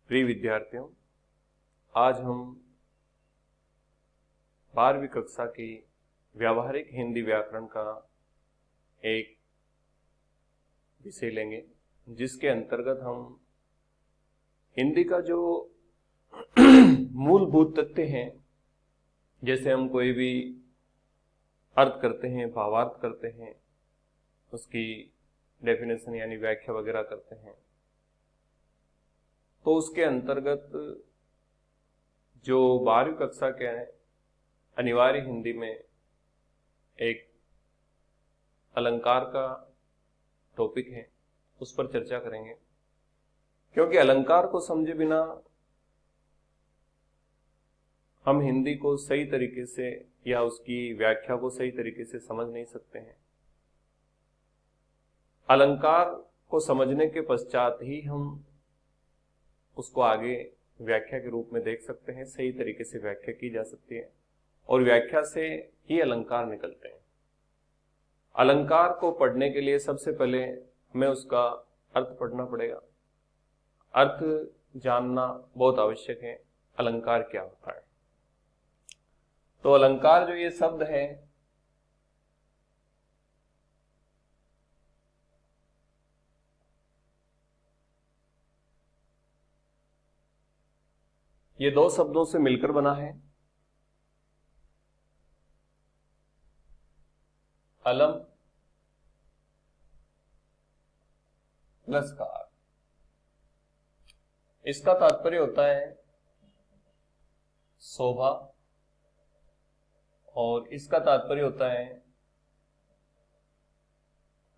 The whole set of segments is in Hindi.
प्रिय विद्यार्थियों, आज हम 12वीं कक्षा की व्यावहारिक हिंदी व्याकरण का एक विषय लेंगे, जिसके अंतर्गत हम हिंदी का जो मूलभूत तथ्य हैं, जैसे हम कोई भी अर्थ करते हैं, भावार्थ करते हैं, उसकी डेफिनेशन यानी व्याख्या वगैरह करते हैं, तो उसके अंतर्गत जो 12वीं कक्षा के अनिवार्य हिंदी में एक अलंकार का टॉपिक है, उस पर चर्चा करेंगे। क्योंकि अलंकार को समझे बिना हम हिंदी को सही तरीके से या उसकी व्याख्या को सही तरीके से समझ नहीं सकते हैं। अलंकार को समझने के पश्चात ही हम उसको आगे व्याख्या के रूप में देख सकते हैं, सही तरीके से व्याख्या की जा सकती है और व्याख्या से ही अलंकार निकलते हैं। अलंकार को पढ़ने के लिए सबसे पहले हमें उसका अर्थ पढ़ना पड़ेगा। अर्थ जानना बहुत आवश्यक है, अलंकार क्या होता है। तो अलंकार जो ये शब्द है, ये दो शब्दों से मिलकर बना है। अलम प्लस कार। इसका तात्पर्य होता है शोभा और इसका तात्पर्य होता है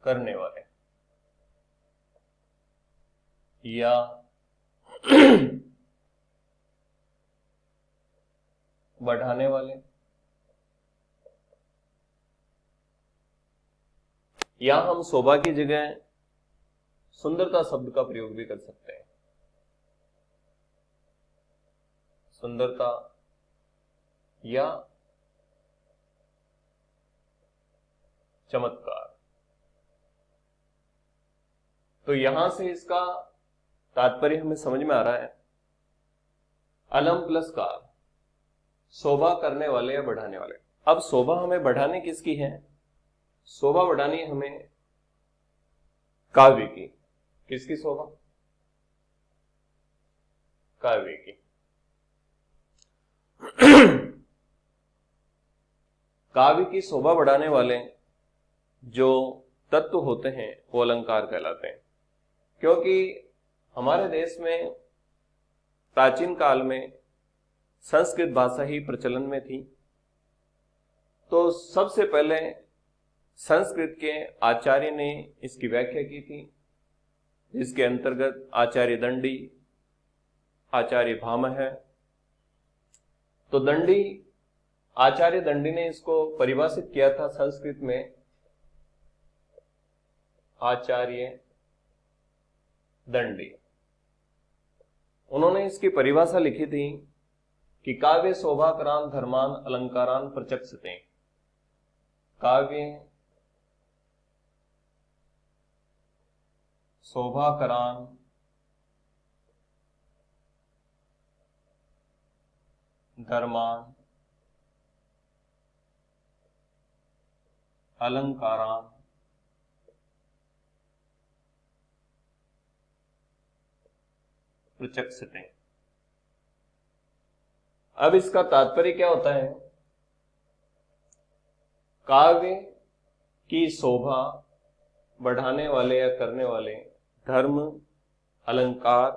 करने वाले या बढ़ाने वाले, या हम शोभा की जगह सुंदरता शब्द का प्रयोग भी कर सकते हैं। सुंदरता या चमत्कार। तो यहां से इसका तात्पर्य हमें समझ में आ रहा है। अलम प्लस कार, शोभा करने वाले या बढ़ाने वाले। अब शोभा हमें बढ़ाने किसकी है? शोभा बढ़ानी हमें काव्य की। किसकी शोभा? काव्य की। काव्य की शोभा बढ़ाने वाले जो तत्व होते हैं वो अलंकार कहलाते हैं। क्योंकि हमारे देश में प्राचीन काल में संस्कृत भाषा ही प्रचलन में थी, तो सबसे पहले संस्कृत के आचार्य ने इसकी व्याख्या की थी, जिसके अंतर्गत आचार्य दंडी, आचार्य भामह। तो आचार्य दंडी ने इसको परिभाषित किया था संस्कृत में। आचार्य दंडी, उन्होंने इसकी परिभाषा लिखी थी कि काव्य शोभाकरान धर्मान अलंकारान प्रचक्षते। काव्य शोभाकरान धर्मान अलंकारान प्रचक्षते। अब इसका तात्पर्य क्या होता है? काव्य की शोभा बढ़ाने वाले या करने वाले धर्म अलंकार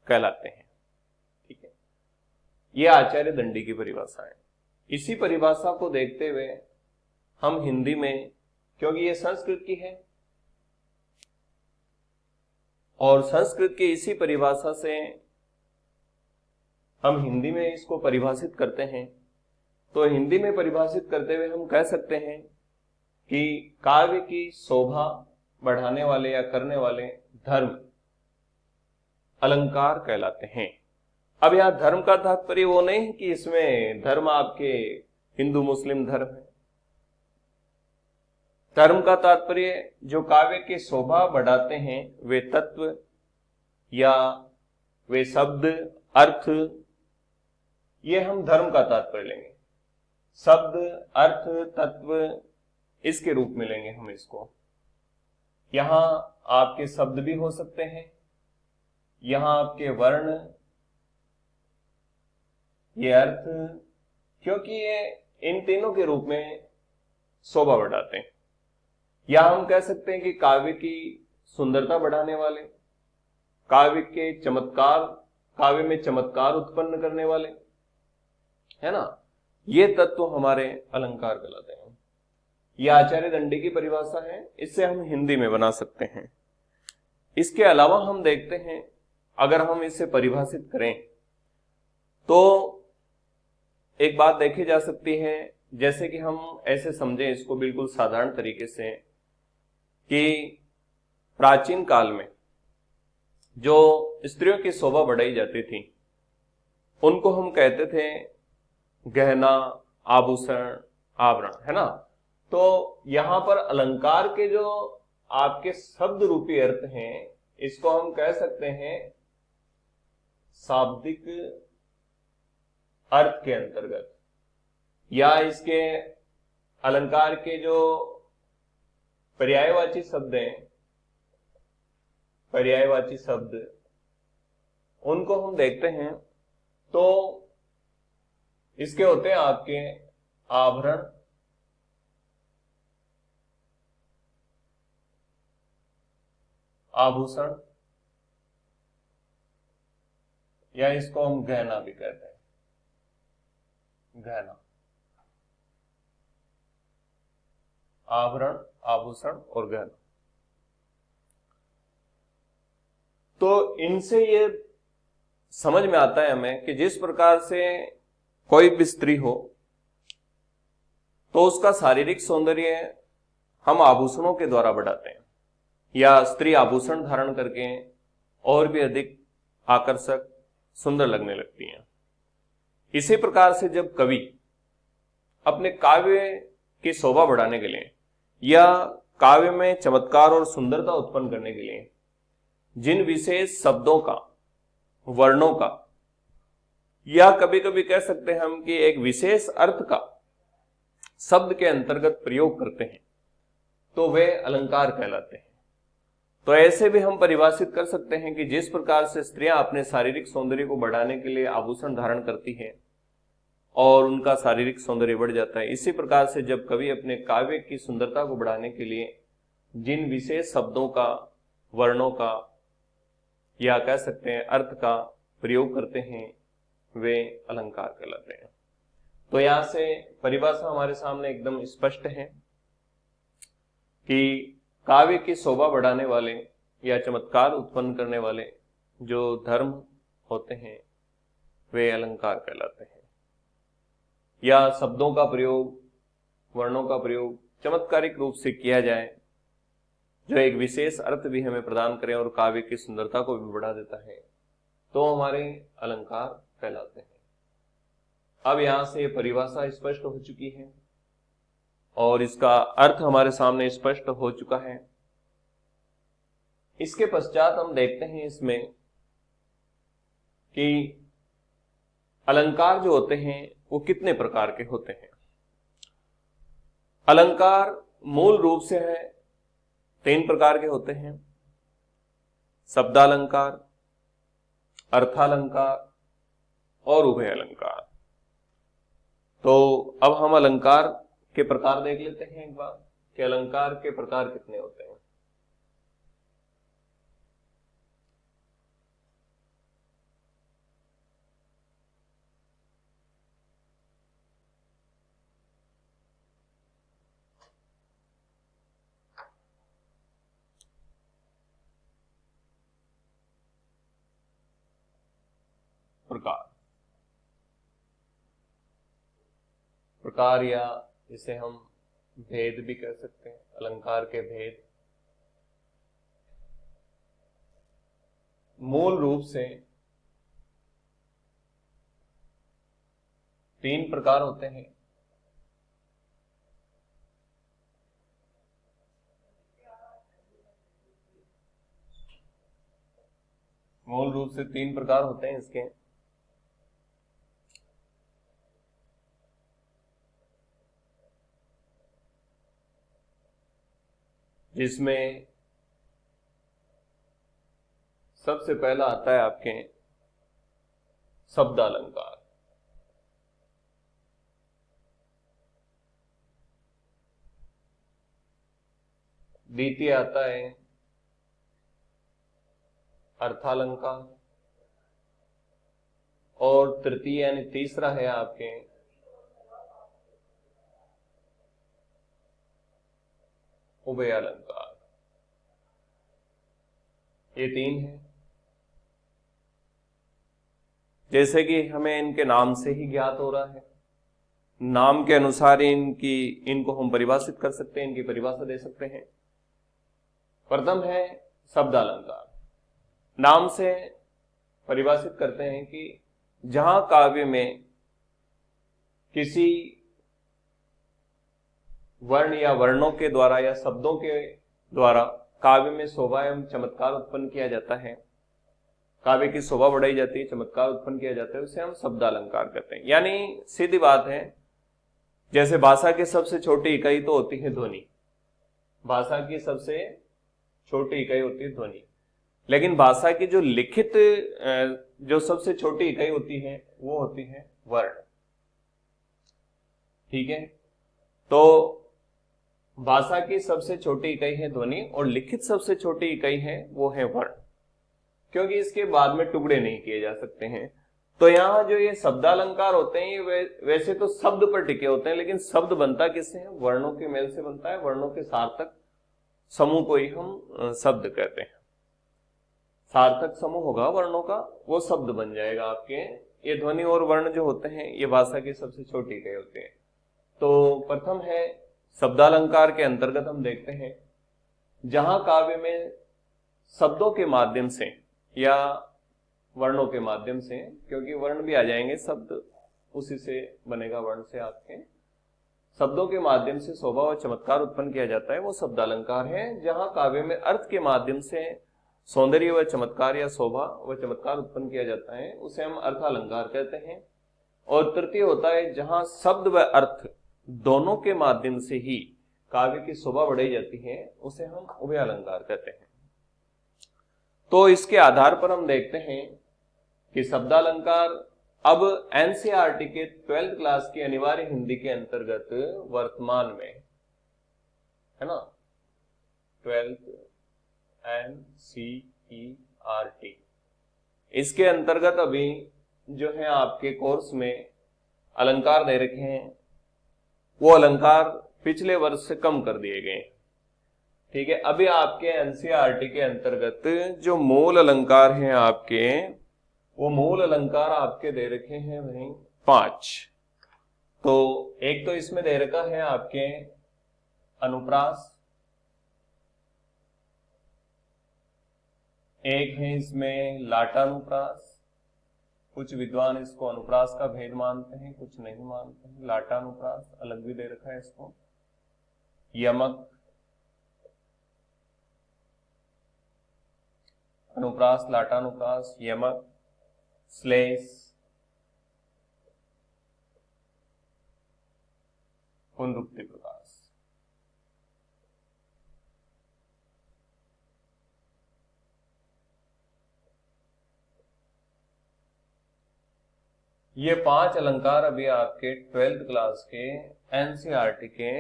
कहलाते हैं। ठीक है, यह आचार्य दंडी की परिभाषा है। इसी परिभाषा को देखते हुए हम हिंदी में, क्योंकि यह संस्कृत की है और संस्कृत की इसी परिभाषा से हम हिंदी में इसको परिभाषित करते हैं, तो हिंदी में परिभाषित करते हुए हम कह सकते हैं कि काव्य की शोभा बढ़ाने वाले या करने वाले धर्म अलंकार कहलाते हैं। अब यहां धर्म का तात्पर्य वो नहीं कि इसमें धर्म आपके हिंदू मुस्लिम धर्म है। धर्म का तात्पर्य जो काव्य की शोभा बढ़ाते हैं वे तत्व या वे शब्द, अर्थ, ये हम धर्म का तात्पर्य लेंगे। शब्द, अर्थ, तत्व, इसके रूप में लेंगे हम इसको। यहां आपके शब्द भी हो सकते हैं, यहां आपके वर्ण, ये अर्थ, क्योंकि ये इन तीनों के रूप में शोभा बढ़ाते हैं। या हम कह सकते हैं कि काव्य की सुंदरता बढ़ाने वाले, काव्य के चमत्कार, काव्य में चमत्कार उत्पन्न करने वाले, है ना, ये तत्व हमारे अलंकार कहलाते हैं। यह आचार्य दंडी की परिभाषा है, इससे हम हिंदी में बना सकते हैं। इसके अलावा हम देखते हैं, अगर हम इसे परिभाषित करें तो एक बात देखी जा सकती है, जैसे कि हम ऐसे समझें इसको बिल्कुल साधारण तरीके से, कि प्राचीन काल में जो स्त्रियों की शोभा बढ़ाई जाती थी उनको हम कहते थे गहना, आभूषण, आवरण, है ना। तो यहां पर अलंकार के जो आपके शब्द रूपी अर्थ हैं, इसको हम कह सकते हैं शाब्दिक अर्थ के अंतर्गत, या इसके अलंकार के जो पर्यायवाची शब्द हैं, पर्यायवाची शब्द, उनको हम देखते हैं तो इसके होते हैं आपके आभरण, आभूषण, या इसको हम गहना भी कहते हैं, गहना, आभरण, आभूषण और गहना। तो इनसे ये समझ में आता है हमें कि जिस प्रकार से कोई भी स्त्री हो तो उसका शारीरिक सौंदर्य हम आभूषणों के द्वारा बढ़ाते हैं, या स्त्री आभूषण धारण करके और भी अधिक आकर्षक, सुंदर लगने लगती हैं। इसी प्रकार से जब कवि अपने काव्य की शोभा बढ़ाने के लिए या काव्य में चमत्कार और सुंदरता उत्पन्न करने के लिए जिन विशेष शब्दों का, वर्णों का, या कभी कभी कह सकते हैं हम कि एक विशेष अर्थ का शब्द के अंतर्गत प्रयोग करते हैं, तो वे अलंकार कहलाते हैं। तो ऐसे भी हम परिभाषित कर सकते हैं कि जिस प्रकार से स्त्रियां अपने शारीरिक सौंदर्य को बढ़ाने के लिए आभूषण धारण करती हैं और उनका शारीरिक सौंदर्य बढ़ जाता है, इसी प्रकार से जब कवि अपने काव्य की सुंदरता को बढ़ाने के लिए जिन विशेष शब्दों का, वर्णों का, या कह सकते हैं अर्थ का प्रयोग करते हैं, वे अलंकार कहलाते हैं। तो यहां से परिभाषा हमारे सामने एकदम स्पष्ट है कि काव्य की शोभा बढ़ाने वाले या चमत्कार उत्पन्न करने वाले जो धर्म होते हैं वे अलंकार कहलाते हैं। या शब्दों का प्रयोग, वर्णों का प्रयोग चमत्कारिक रूप से किया जाए, जो एक विशेष अर्थ भी हमें प्रदान करें और काव्य की सुंदरता को भी बढ़ा देता है, तो हमारे अलंकार कहलाते हैं। अब यहां से परिभाषा स्पष्ट हो चुकी है और इसका अर्थ हमारे सामने स्पष्ट हो चुका है। इसके पश्चात हम देखते हैं इसमें कि अलंकार जो होते हैं वो कितने प्रकार के होते हैं। अलंकार मूल रूप से है 3 प्रकार के होते हैं: शब्दालंकार, अर्थालंकार और उभय अलंकार। तो अब हम अलंकार के प्रकार देख लेते हैं एक बार कि अलंकार के प्रकार कितने होते हैं। प्रकार, प्रकार या इसे हम भेद भी कह सकते हैं, अलंकार के भेद। मूल रूप से 3 प्रकार होते हैं। मूल रूप से 3 प्रकार होते हैं इसके। जिसमें सबसे पहला आता है आपके शब्दालंकार। द्वितीय आता है अर्थालंकार, और तृतीय यानी तीसरा है आपके उभयालंकार। ये 3 है। जैसे कि हमें इनके नाम से ही ज्ञात हो रहा है, नाम के अनुसार इनको हम परिभाषित कर सकते हैं, इनकी परिभाषा दे सकते हैं। प्रथम है शब्दालंकार। नाम से परिभाषित करते हैं कि जहां काव्य में किसी वर्ण या वर्णों के द्वारा या शब्दों के द्वारा काव्य में शोभा एवं चमत्कार उत्पन्न किया जाता है, काव्य की शोभा बढ़ाई जाती है, चमत्कार उत्पन्न किया जाता है, उसे हम शब्दालंकार कहते हैं। यानी सीधी बात है, जैसे भाषा की सबसे छोटी इकाई तो होती है ध्वनि, भाषा की सबसे छोटी इकाई होती है ध्वनि, लेकिन भाषा की जो लिखित जो सबसे छोटी इकाई होती है वो होती है वर्ण। ठीक है, तो भाषा की सबसे छोटी इकाई है ध्वनि और लिखित सबसे छोटी इकाई है वो है वर्ण, क्योंकि इसके बाद में टुकड़े नहीं किए जा सकते हैं। तो यहाँ जो ये शब्दालंकार होते हैं ये वैसे तो शब्द पर टिके होते हैं, लेकिन शब्द बनता किससे है? वर्णों के मेल से बनता है। वर्णों के सार्थक समूह को ही हम शब्द कहते हैं। सार्थक समूह होगा वर्णों का, वो शब्द बन जाएगा आपके। ये ध्वनि और वर्ण जो होते हैं ये भाषा की सबसे छोटी इकाई होते हैं। तो प्रथम है शब्दालंकार के अंतर्गत हम देखते हैं जहां काव्य में शब्दों के माध्यम से या वर्णों के माध्यम से, क्योंकि वर्ण भी आ जाएंगे, शब्द उसी से बनेगा, वर्ण से आपके शब्दों के माध्यम से शोभा और चमत्कार उत्पन्न किया जाता है, वो शब्दालंकार है। जहां काव्य में अर्थ के माध्यम से सौंदर्य व चमत्कार या शोभा व चमत्कार उत्पन्न किया जाता है, उसे हम अर्थालंकार कहते हैं। और तृतीय होता है जहां शब्द व अर्थ दोनों के माध्यम से ही काव्य की शोभा बढ़ाई जाती है, उसे हम उभयालंकार कहते हैं। तो इसके आधार पर हम देखते हैं कि शब्दालंकार अब एनसीईआरटी के 12th क्लास की अनिवार्य हिंदी के अंतर्गत वर्तमान में है ना, 12th एनसीईआरटी, इसके अंतर्गत अभी जो है आपके कोर्स में अलंकार दे रखे हैं, वो अलंकार पिछले वर्ष से कम कर दिए गए। ठीक है, अभी आपके एनसीईआरटी के अंतर्गत जो मूल अलंकार हैं आपके, वो मूल अलंकार आपके दे रखे हैं भाई 5। तो एक तो इसमें दे रखा है आपके अनुप्रास, एक है इसमें लाटानुप्रास। कुछ विद्वान इसको अनुप्रास का भेद मानते हैं, कुछ नहीं मानते हैं। लाटानुप्रास अलग भी दे रखा है इसको। यमक, अनुप्रास, लाटानुप्रास, यमक, श्लेष, पुनरुक्ति प्रकाश। ये 5 अलंकार अभी आपके 12th क्लास के एनसीईआरटी के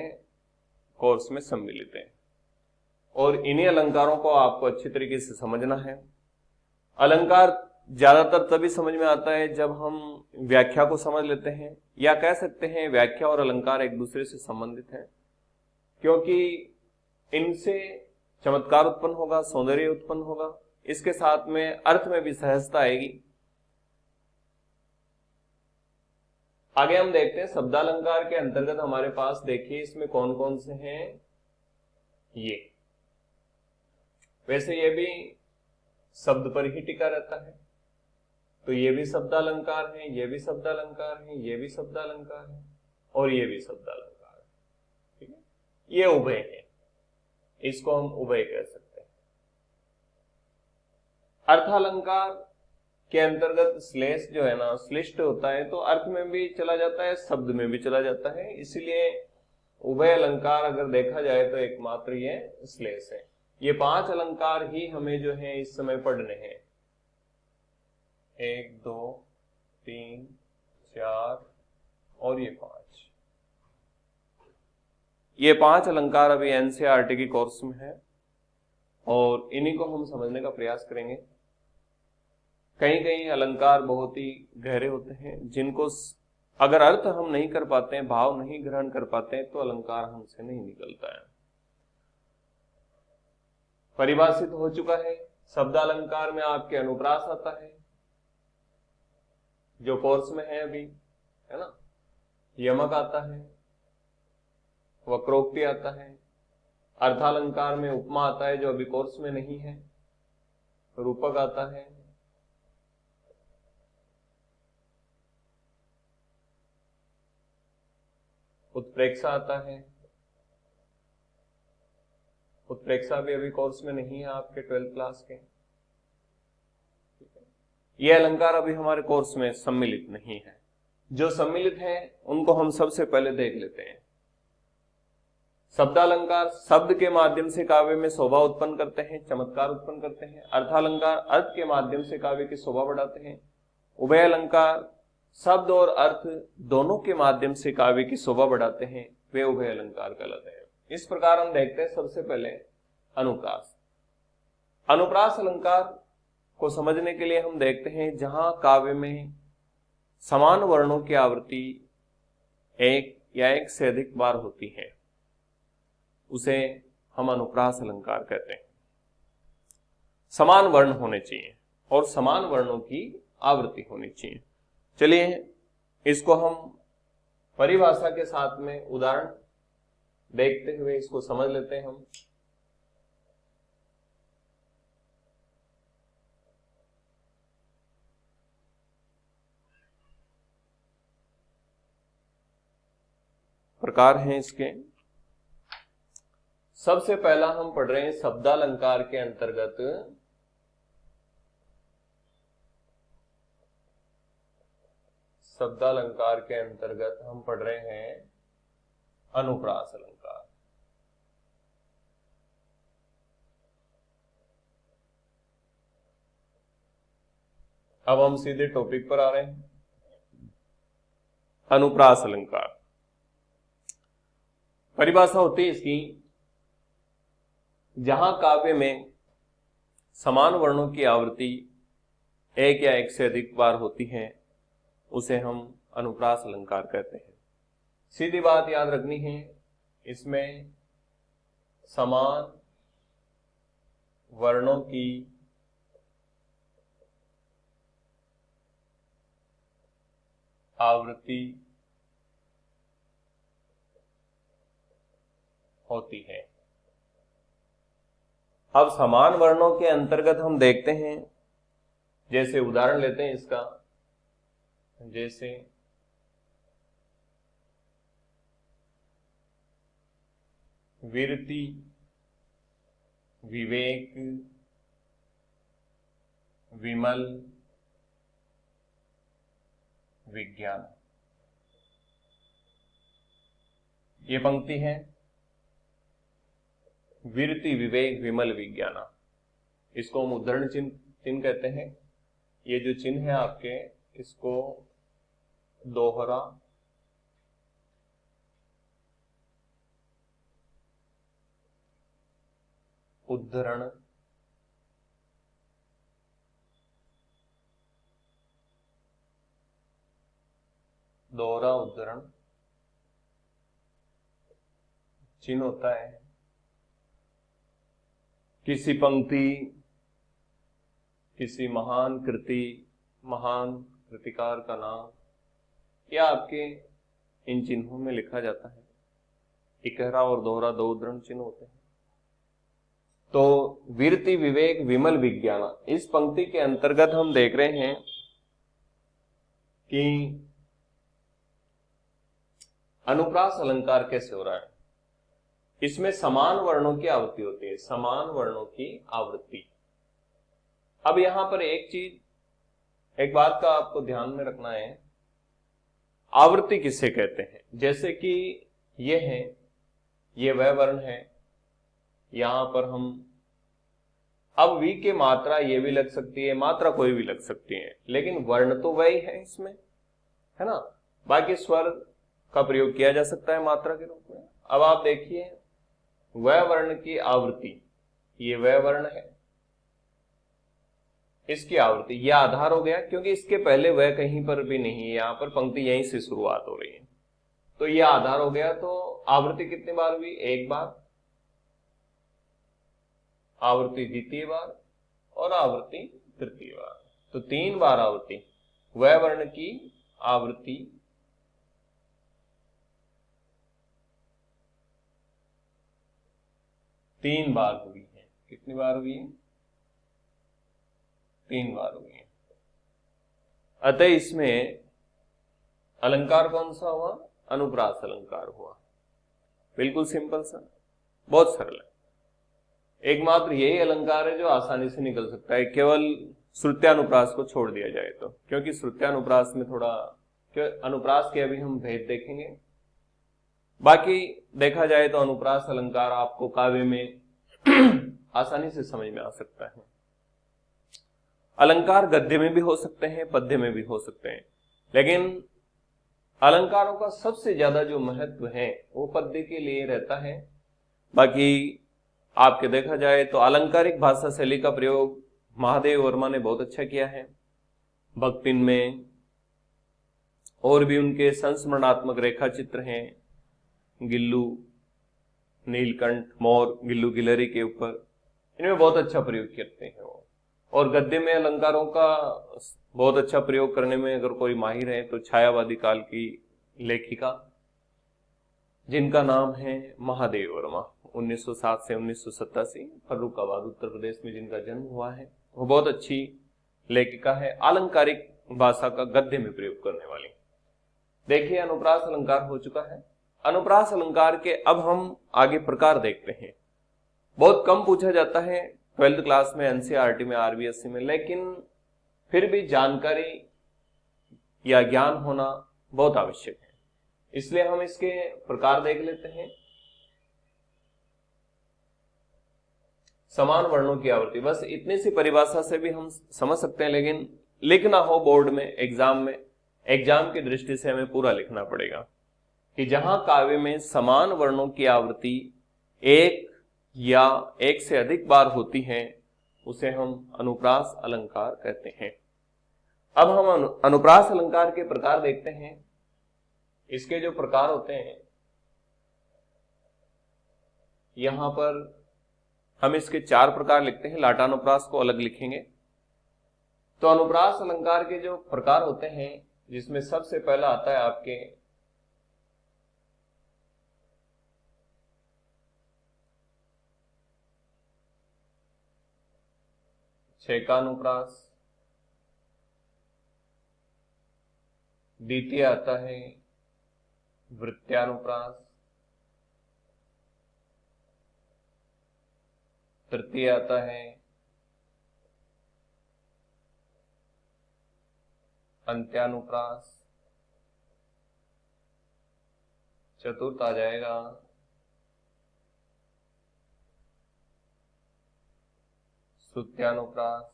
कोर्स में सम्मिलित हैं, और इन्हीं अलंकारों को आपको अच्छी तरीके से समझना है। अलंकार ज्यादातर तभी समझ में आता है जब हम व्याख्या को समझ लेते हैं, या कह सकते हैं व्याख्या और अलंकार एक दूसरे से संबंधित हैं, क्योंकि इनसे चमत्कार उत्पन्न होगा, सौंदर्य उत्पन्न होगा, इसके साथ में अर्थ में भी सहजता आएगी। आगे हम देखते हैं शब्दालंकार के अंतर्गत हमारे पास, देखिए इसमें कौन कौन से हैं। ये वैसे ये भी शब्द पर ही टिका रहता है, तो ये भी शब्दालंकार है, ये भी शब्दालंकार है, ये भी शब्दालंकार है, और ये भी शब्दालंकार है। ठीक है, ये उभय है, इसको हम उभय कह सकते हैं। अर्थालंकार के अंतर्गत श्लेष जो है ना, श्लिष्ट होता है तो अर्थ में भी चला जाता है, शब्द में भी चला जाता है, इसलिए उभय अलंकार अगर देखा जाए तो एकमात्र ये श्लेष है। ये 5 अलंकार ही हमें जो है इस समय पढ़ने हैं। 1 2 3 4 और ये 5, ये 5 अलंकार अभी एनसीईआरटी की कोर्स में है और इन्हीं को हम समझने का प्रयास करेंगे। कहीं कहीं अलंकार बहुत ही गहरे होते हैं, जिनको अगर अर्थ हम नहीं कर पाते हैं, भाव नहीं ग्रहण कर पाते हैं, तो अलंकार हमसे नहीं निकलता है। परिभाषित हो चुका है। शब्दालंकार में आपके अनुप्रास आता है जो कोर्स में है अभी, है ना, यमक आता है, वक्रोक्ति आता है, अर्थालंकार में उपमा आता है जो अभी कोर्स में नहीं है, रूपक आता है, उत्प्रेक्षा आता है। उत्प्रेक्षा भी अभी कोर्स में नहीं है आपके 12th क्लास के। ये अलंकार अभी हमारे कोर्स में सम्मिलित नहीं है। जो सम्मिलित है उनको हम सबसे पहले देख लेते हैं। शब्दालंकार शब्द के माध्यम से काव्य में शोभा उत्पन्न करते हैं, चमत्कार उत्पन्न करते हैं। अर्थालंकार अर्थ के माध्यम से काव्य की शोभा बढ़ाते हैं। उभय अलंकार शब्द और अर्थ दोनों के माध्यम से काव्य की शोभा बढ़ाते हैं, वे उभय अलंकार कहलाते हैं। इस प्रकार हम देखते हैं सबसे पहले अनुप्रास। अनुप्रास अलंकार को समझने के लिए हम देखते हैं जहां काव्य में समान वर्णों की आवृत्ति एक या एक से अधिक बार होती है, उसे हम अनुप्रास अलंकार कहते हैं। समान वर्ण होने चाहिए और समान वर्णों की आवृत्ति होनी चाहिए। चलिए इसको हम परिभाषा के साथ में उदाहरण देखते हुए इसको समझ लेते हैं हम। प्रकार हैं इसके। सबसे पहला हम पढ़ रहे हैं शब्दालंकार के अंतर्गत शब्दालंकार के अंतर्गत हम पढ़ रहे हैं अनुप्रास अलंकार। अब हम सीधे टॉपिक पर आ रहे हैं। अनुप्रास अलंकार परिभाषा होती है इसकी, जहां काव्य में समान वर्णों की आवृत्ति एक या एक से अधिक बार होती है, उसे हम अनुप्रास अलंकार कहते हैं। सीधी बात याद रखनी है, इसमें समान वर्णों की आवृत्ति होती है। अब समान वर्णों के अंतर्गत हम देखते हैं, जैसे उदाहरण लेते हैं इसका, जैसे विरति, विवेक, विमल, विज्ञान। ये पंक्ति है विरति, विवेक, विमल, विज्ञान। इसको हम उद्धरण चिन्ह कहते हैं। ये जो चिन्ह है आपके, इसको दोहरा उद्धरण दोहरा उद्धरण चिन्ह होता है। किसी पंक्ति, किसी महान कृति, महान कृतिकार का नाम या आपके इन चिन्हों में लिखा जाता है। इकहरा और दोहरा दो उद्धरण चिन्ह होते हैं। तो विरति, विवेक, विमल, विज्ञान, इस पंक्ति के अंतर्गत हम देख रहे हैं कि अनुप्रास अलंकार कैसे हो रहा है। इसमें समान वर्णों की आवृत्ति होती है, समान वर्णों की आवृत्ति। अब यहां पर एक बात का आपको ध्यान में रखना है, आवृत्ति किसे कहते हैं। जैसे कि ये है, ये वह वर्ण है, यहां पर हम अब वी के मात्रा ये भी लग सकती है, मात्रा कोई भी लग सकती है, लेकिन वर्ण तो वही है इसमें, है ना। बाकी स्वर का प्रयोग किया जा सकता है मात्रा के रूप में। अब आप देखिए वह वर्ण की आवृत्ति, ये वह वर्ण है, इसकी आवृत्ति, यह आधार हो गया क्योंकि इसके पहले वह कहीं पर भी नहीं है, यहां पर पंक्ति यहीं से शुरुआत हो रही है, तो यह आधार हो गया। तो आवृत्ति कितनी बार हुई, एक बार, आवृत्ति द्वितीय बार और आवृत्ति तृतीय बार, तो 3 बार आवृत्ति, वह वर्ण की आवृत्ति तीन बार हुई है। कितनी बार हुई है, 3 बार हुई है। अतः इसमें अलंकार कौन सा हुआ, अनुप्रास अलंकार हुआ। बिल्कुल सिंपल सा, बहुत सरल है। एकमात्र यही अलंकार है जो आसानी से निकल सकता है, केवल श्रुत्यानुप्रास को छोड़ दिया जाए तो, क्योंकि श्रुत्यानुप्रास में थोड़ा, अनुप्रास के अभी हम भेद देखेंगे। बाकी देखा जाए तो अनुप्रास अलंकार आपको काव्य में आसानी से समझ में आ सकता है। अलंकार गद्य में भी हो सकते हैं, पद्य में भी हो सकते हैं, लेकिन अलंकारों का सबसे ज्यादा जो महत्व है वो पद्य के लिए रहता है। बाकी आपके देखा जाए तो अलंकारिक भाषा शैली का प्रयोग महादेव वर्मा ने बहुत अच्छा किया है भक्तिन में, और भी उनके संस्मरणात्मक रेखा चित्र हैं, गिल्लू, नीलकंठ, मोर, गिल्लू गिलहरी के ऊपर, इनमें बहुत अच्छा प्रयोग करते हैं वो। और गद्य में अलंकारों का बहुत अच्छा प्रयोग करने में अगर कोई माहिर है तो छायावादी काल की लेखिका, जिनका नाम है महादेव वर्मा, 1907 से 1987, फर्रुखाबाद उत्तर प्रदेश में जिनका जन्म हुआ है, वो बहुत अच्छी लेखिका है, आलंकारिक भाषा का गद्य में प्रयोग करने वाली। देखिए अनुप्रास अलंकार हो चुका है। अनुप्रास अलंकार के अब हम आगे प्रकार देखते हैं। बहुत कम पूछा जाता है 12th क्लास में, एनसीईआरटी में, आरबीएससी में, लेकिन फिर भी जानकारी या ज्ञान होना बहुत आवश्यक है, इसलिए हम इसके प्रकार देख लेते हैं। समान वर्णों की आवृत्ति, बस इतनी सी परिभाषा से भी हम समझ सकते हैं, लेकिन लिखना हो बोर्ड में, एग्जाम की दृष्टि से हमें पूरा लिखना पड़ेगा कि जहां काव्य में समान वर्णों की आवृत्ति एक या एक से अधिक बार होती है उसे हम अनुप्रास अलंकार कहते हैं। अब हम अनुप्रास अलंकार के प्रकार देखते हैं। इसके जो प्रकार होते हैं, यहां पर हम इसके 4 प्रकार लिखते हैं, लाटानुप्रास को अलग लिखेंगे। तो अनुप्रास अलंकार के जो प्रकार होते हैं, जिसमें सबसे पहला आता है आपके छेकानुप्रास, द्वितीय आता है वृत्त्यानुप्रास, तृतीय आता है अंत्यानुप्रास, चतुर्थ आ जाएगा श्रुत्यानुप्रास।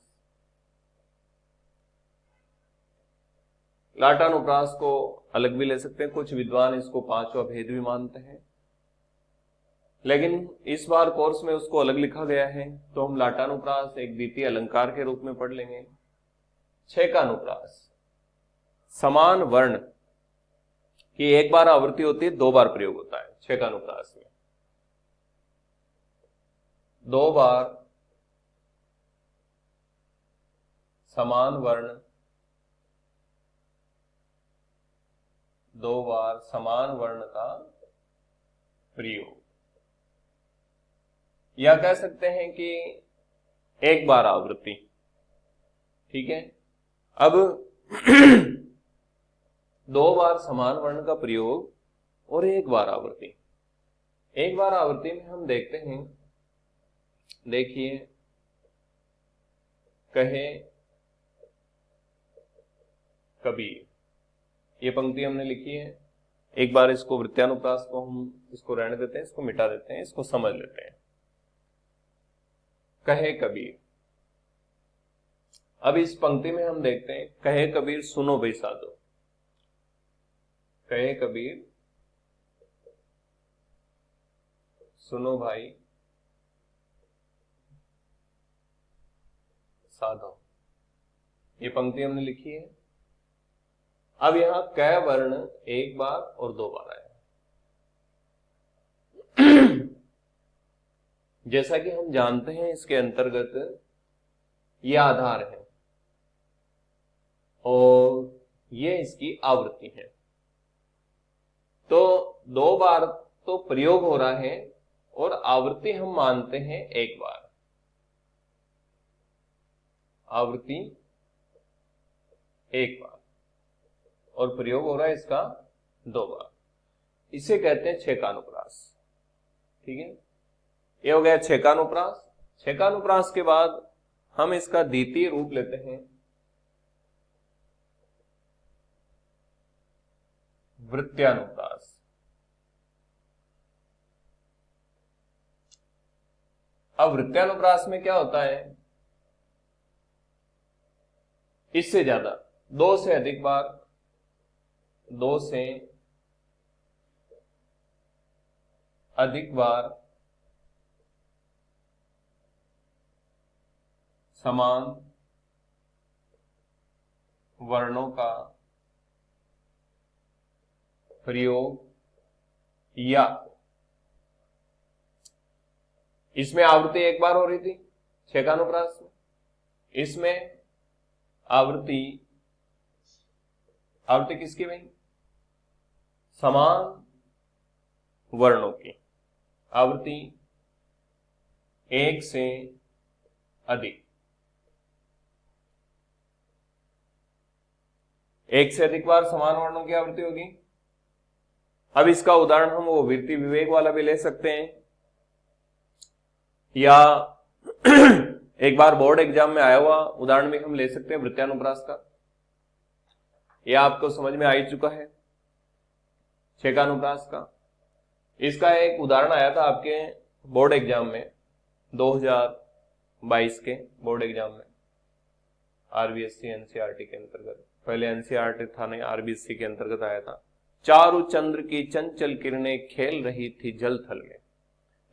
लाटानुप्रास को अलग भी ले सकते हैं, कुछ विद्वान इसको 5वां भेद भी मानते हैं, लेकिन इस बार कोर्स में उसको अलग लिखा गया है, तो हम लाटानुप्रास एक द्वितीय अलंकार के रूप में पढ़ लेंगे। छेकानुप्रास, समान वर्ण की एक बार आवृत्ति होती है, 2 बार प्रयोग होता है छेकानुप्रास में, 2 बार समान वर्ण, 2 बार समान वर्ण का प्रयोग, या कह सकते हैं कि एक बार आवृत्ति। ठीक है, अब 2 बार समान वर्ण का प्रयोग और एक बार आवृत्ति। एक बार आवृत्ति में हम देखते हैं, देखिए कहे कबीर। ये पंक्ति हमने लिखी है। एक बार इसको वृत्यानुप्रास को हम इसको रहने देते हैं, इसको मिटा देते हैं, इसको समझ लेते हैं। कहे कबीर। अब इस पंक्ति में हम देखते हैं, कहे कबीर सुनो भाई साधो। कहे कबीर सुनो भाई साधो, ये पंक्ति हमने लिखी है। अब यहां क वर्ण एक बार और दो बार आया। जैसा कि हम जानते हैं, इसके अंतर्गत ये आधार है और ये इसकी आवृत्ति है। तो दो बार तो प्रयोग हो रहा है और आवृत्ति हम मानते हैं एक बार। आवृत्ति एक बार और प्रयोग हो रहा है इसका दो बार। इसे कहते हैं छेकानुप्रास। ठीक है, ये हो गया छेकानुप्रास। छेकानुप्रास के बाद हम इसका द्वितीय रूप लेते हैं वृत्यानुप्रास। अब वृत्यानुप्रास में क्या होता है, इससे ज्यादा, दो से अधिक बार, दो से अधिक बार समान वर्णों का प्रयोग, या इसमें आवृत्ति एक बार हो रही थी छेकानुप्रास में, इसमें आवृत्ति किसकी भाई, समान वर्णों की। आवृत्ति एक से अधिक, एक से अधिक बार समान वर्णों की आवृत्ति होगी। अब इसका उदाहरण हम वो वृत्ति विवेक वाला भी ले सकते हैं, या एक बार बोर्ड एग्जाम में आया हुआ उदाहरण भी हम ले सकते हैं वृत्यानुप्रास का। यह आपको समझ में आ ही चुका है छेकानुप्रास का। इसका एक उदाहरण आया था आपके बोर्ड एग्जाम में, 2022 के बोर्ड एग्जाम में, आरबीएससी एनसीईआरटी के अंतर्गत। पहले एनसीईआरटी था नहीं, आरबीएससी के अंतर्गत आया था। चारु चंद्र की चंचल किरणें खेल रही थी जल थल में।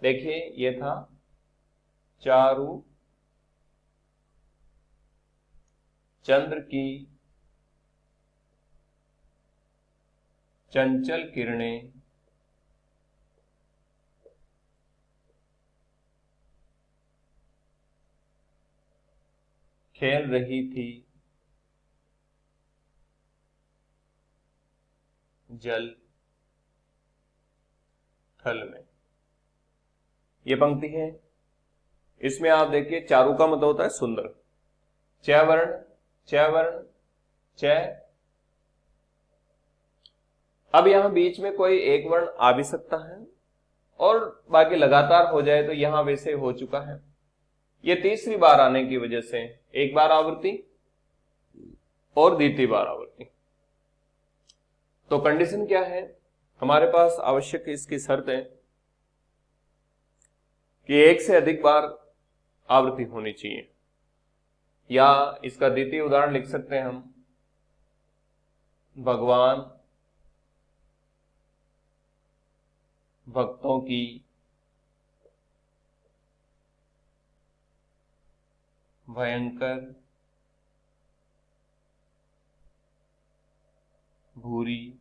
देखिए, ये था चारु चंद्र की चंचल किरणें खेल रही थी जल थल में। यह पंक्ति है। इसमें आप देखिए, चारु का मतलब होता है सुंदर। च वर्ण, च वर्ण, च। अब यहां बीच में कोई एक वर्ण आ भी सकता है और बाकी लगातार हो जाए तो यहां वैसे हो चुका है। ये तीसरी बार आने की वजह से एक बार आवृत्ति और द्वितीय बार आवृत्ति। तो कंडीशन क्या है हमारे पास, आवश्यक इसकी शर्त है कि एक से अधिक बार आवृत्ति होनी चाहिए, या इसका द्वितीय उदाहरण लिख सकते हैं हम, भगवान भक्तों की भयंकर भूरी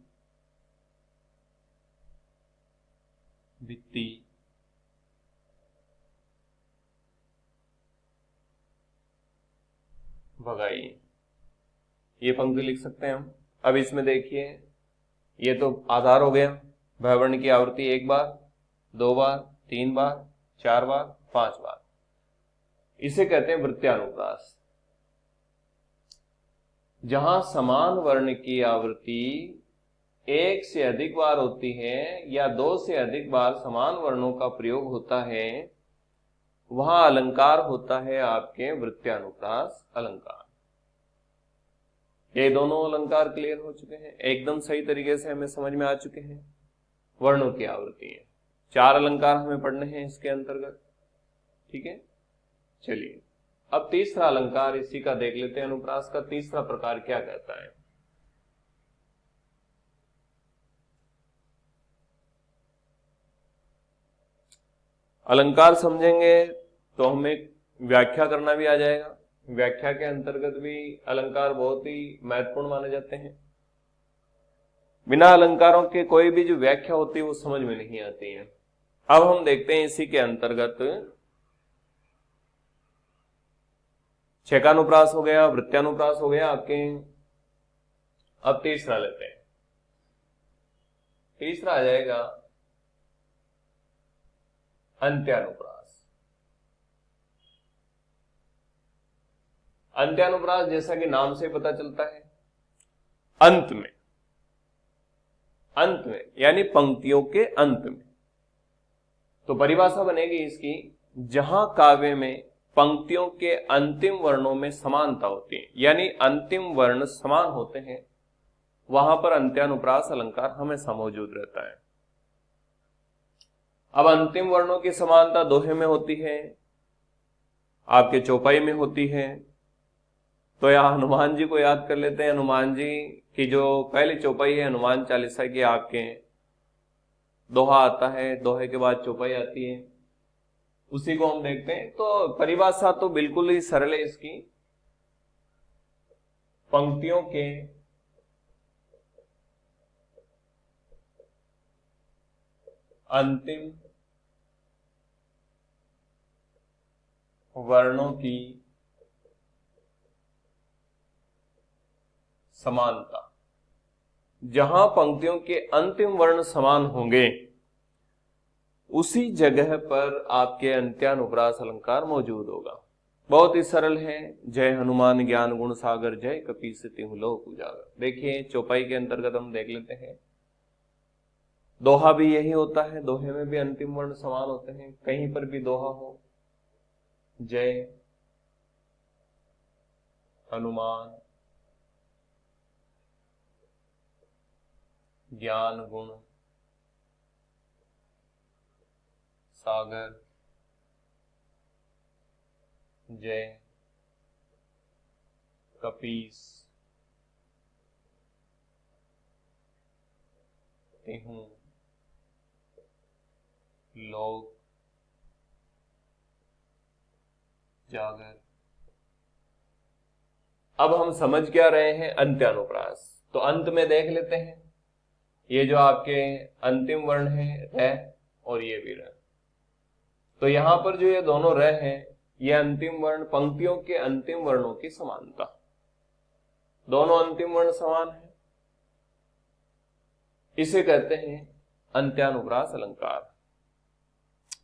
भित्ति भगाई। ये पंक्ति लिख सकते हैं हम। अब इसमें देखिए, ये तो आधार हो गया। भयवर्ण की आवृत्ति एक बार, दो बार, तीन बार, चार बार, पांच बार। इसे कहते हैं वृत्यानुप्रास। जहां समान वर्ण की आवृत्ति एक से अधिक बार होती है या दो से अधिक बार समान वर्णों का प्रयोग होता है, वहां अलंकार होता है आपके वृत्यानुप्रास अलंकार। ये दोनों अलंकार क्लियर हो चुके हैं, एकदम सही तरीके से हमें समझ में आ चुके हैं। वर्णों की आवृत्ति है, 4 अलंकार हमें पढ़ने हैं इसके अंतर्गत, ठीक है। चलिए अब तीसरा अलंकार इसी का देख लेते हैं। अनुप्रास का तीसरा प्रकार क्या कहता है। अलंकार समझेंगे तो हमें व्याख्या करना भी आ जाएगा। व्याख्या के अंतर्गत भी अलंकार बहुत ही महत्वपूर्ण माने जाते हैं। बिना अलंकारों के कोई भी जो व्याख्या होती है वो समझ में नहीं आती है। अब हम देखते हैं इसी के अंतर्गत छेकानुप्रास हो गया, वृत्यानुप्रास हो गया आपके। अब तीसरा लेते हैं। तीसरा आ जाएगा अंत्यानुप्रास। अंत्यानुप्रास जैसा कि नाम से पता चलता है, अंत में, अंत में यानी पंक्तियों के अंत में। तो परिभाषा बनेगी इसकी, जहां काव्य में पंक्तियों के अंतिम वर्णों में समानता होती है, यानी अंतिम वर्ण समान होते हैं, वहां पर अंत्यानुप्रास अलंकार हमेशा मौजूद रहता है। अब अंतिम वर्णों की समानता दोहे में होती है, आपके चौपाई में होती है। तो यहां हनुमान जी को याद कर लेते हैं। हनुमान जी की जो पहली चौपाई है हनुमान चालीसा की, आपके दोहा आता है, दोहे के बाद चौपाई आती है, उसी को हम देखते हैं। तो परिभाषा तो बिल्कुल ही सरल है इसकी, पंक्तियों के अंतिम वर्णों की समानता। जहां पंक्तियों के अंतिम वर्ण समान होंगे उसी जगह पर आपके अंत्यानुप्रास अलंकार मौजूद होगा। बहुत ही सरल है। जय हनुमान ज्ञान गुण सागर, जय कपीस तिहुँ लोक उजागर। देखिए चौपाई के अंतर्गत हम देख लेते हैं, दोहा भी यही होता है। दोहे में भी अंतिम वर्ण समान होते हैं। कहीं पर भी दोहा हो, जय हनुमान ज्ञान गुण सागर, जय कपीस तिहुँ लोक जागर। अब हम समझ क्या रहे हैं अंत्यानुप्रास, तो अंत में देख लेते हैं। ये जो आपके अंतिम वर्ण है र और ये भी र, तो यहां पर जो ये दोनों र हैं, ये अंतिम वर्ण, पंक्तियों के अंतिम वर्णों की समानता, दोनों अंतिम वर्ण समान है, इसे कहते हैं अंत्यानुप्रास अलंकार।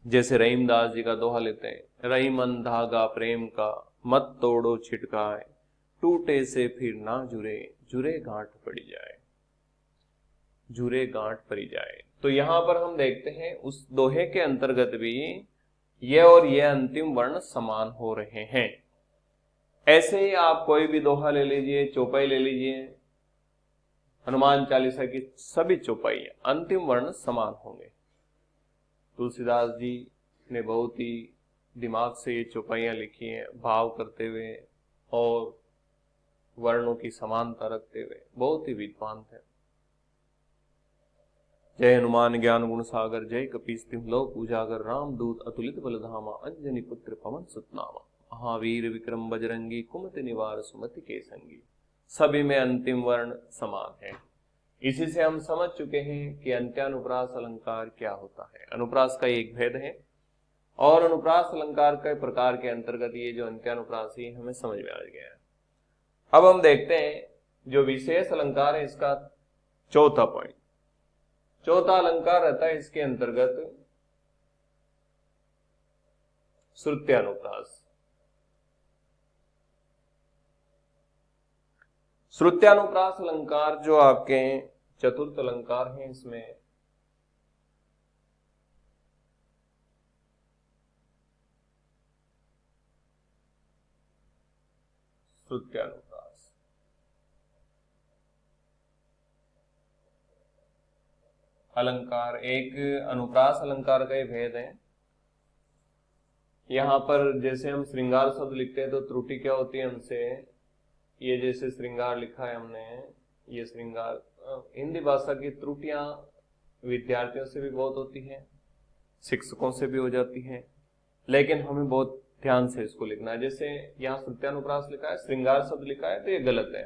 जैसे रहीमदास जी का दोहा लेते हैं, रहीमन धागा प्रेम का, मत तोड़ो छिटकाए, टूटे से फिर ना जुरे, जुरे गांठ पड़ी जाए, जुरे गांठ पड़ी जाए। तो यहां पर हम देखते हैं उस दोहे के अंतर्गत भी ये और ये अंतिम वर्ण समान हो रहे हैं। ऐसे ही आप कोई भी दोहा ले लीजिए, चौपाई ले लीजिए, हनुमान चालीसा की सभी चौपाई अंतिम वर्ण समान होंगे। तुलसीदास जी ने बहुत ही दिमाग से ये चौपाइयां लिखी हैं, भाव करते हुए और वर्णों की समानता रखते हुए, बहुत ही विद्वान थे। जय हनुमान ज्ञान गुण सागर, जय कपीस तिहुँ लोक उजागर, रामदूत अतुलित बलधामा, अंजनी पुत्र पवन सुत नामा, महावीर विक्रम बजरंगी, कुमति निवार सुमति के संगी। सभी में अंतिम वर्ण समान है। इसी से हम समझ चुके हैं कि अंत्यानुप्रास अलंकार क्या होता है। अनुप्रास का एक भेद है और अनुप्रास अलंकार के प्रकार के अंतर्गत ये जो अंत्यानुप्रास है हमें समझ में आ गया है। अब हम देखते हैं जो विशेष अलंकार है, इसका चौथा पॉइंट। चौथा अलंकार रहता है इसके अंतर्गत श्रुत्यानुप्रास। श्रुत्यानुप्रास अलंकार जो आपके चतुर्थ अलंकार हैं, इसमें श्रुत्यानुप्रास। अलंकार, एक अनुप्रास अलंकार का ही भेद है। यहां पर जैसे हम श्रृंगार शब्द लिखते हैं तो त्रुटि क्या होती है हमसे, ये जैसे श्रृंगार लिखा है हमने, ये श्रृंगार, हिंदी भाषा की त्रुटियां विद्यार्थियों से भी बहुत होती है, शिक्षकों से भी हो जाती है, लेकिन हमें बहुत ध्यान से इसको लिखना है। जैसे यहाँ श्रुत्यानुप्रास लिखा है, श्रृंगार शब्द लिखा है, तो ये गलत है,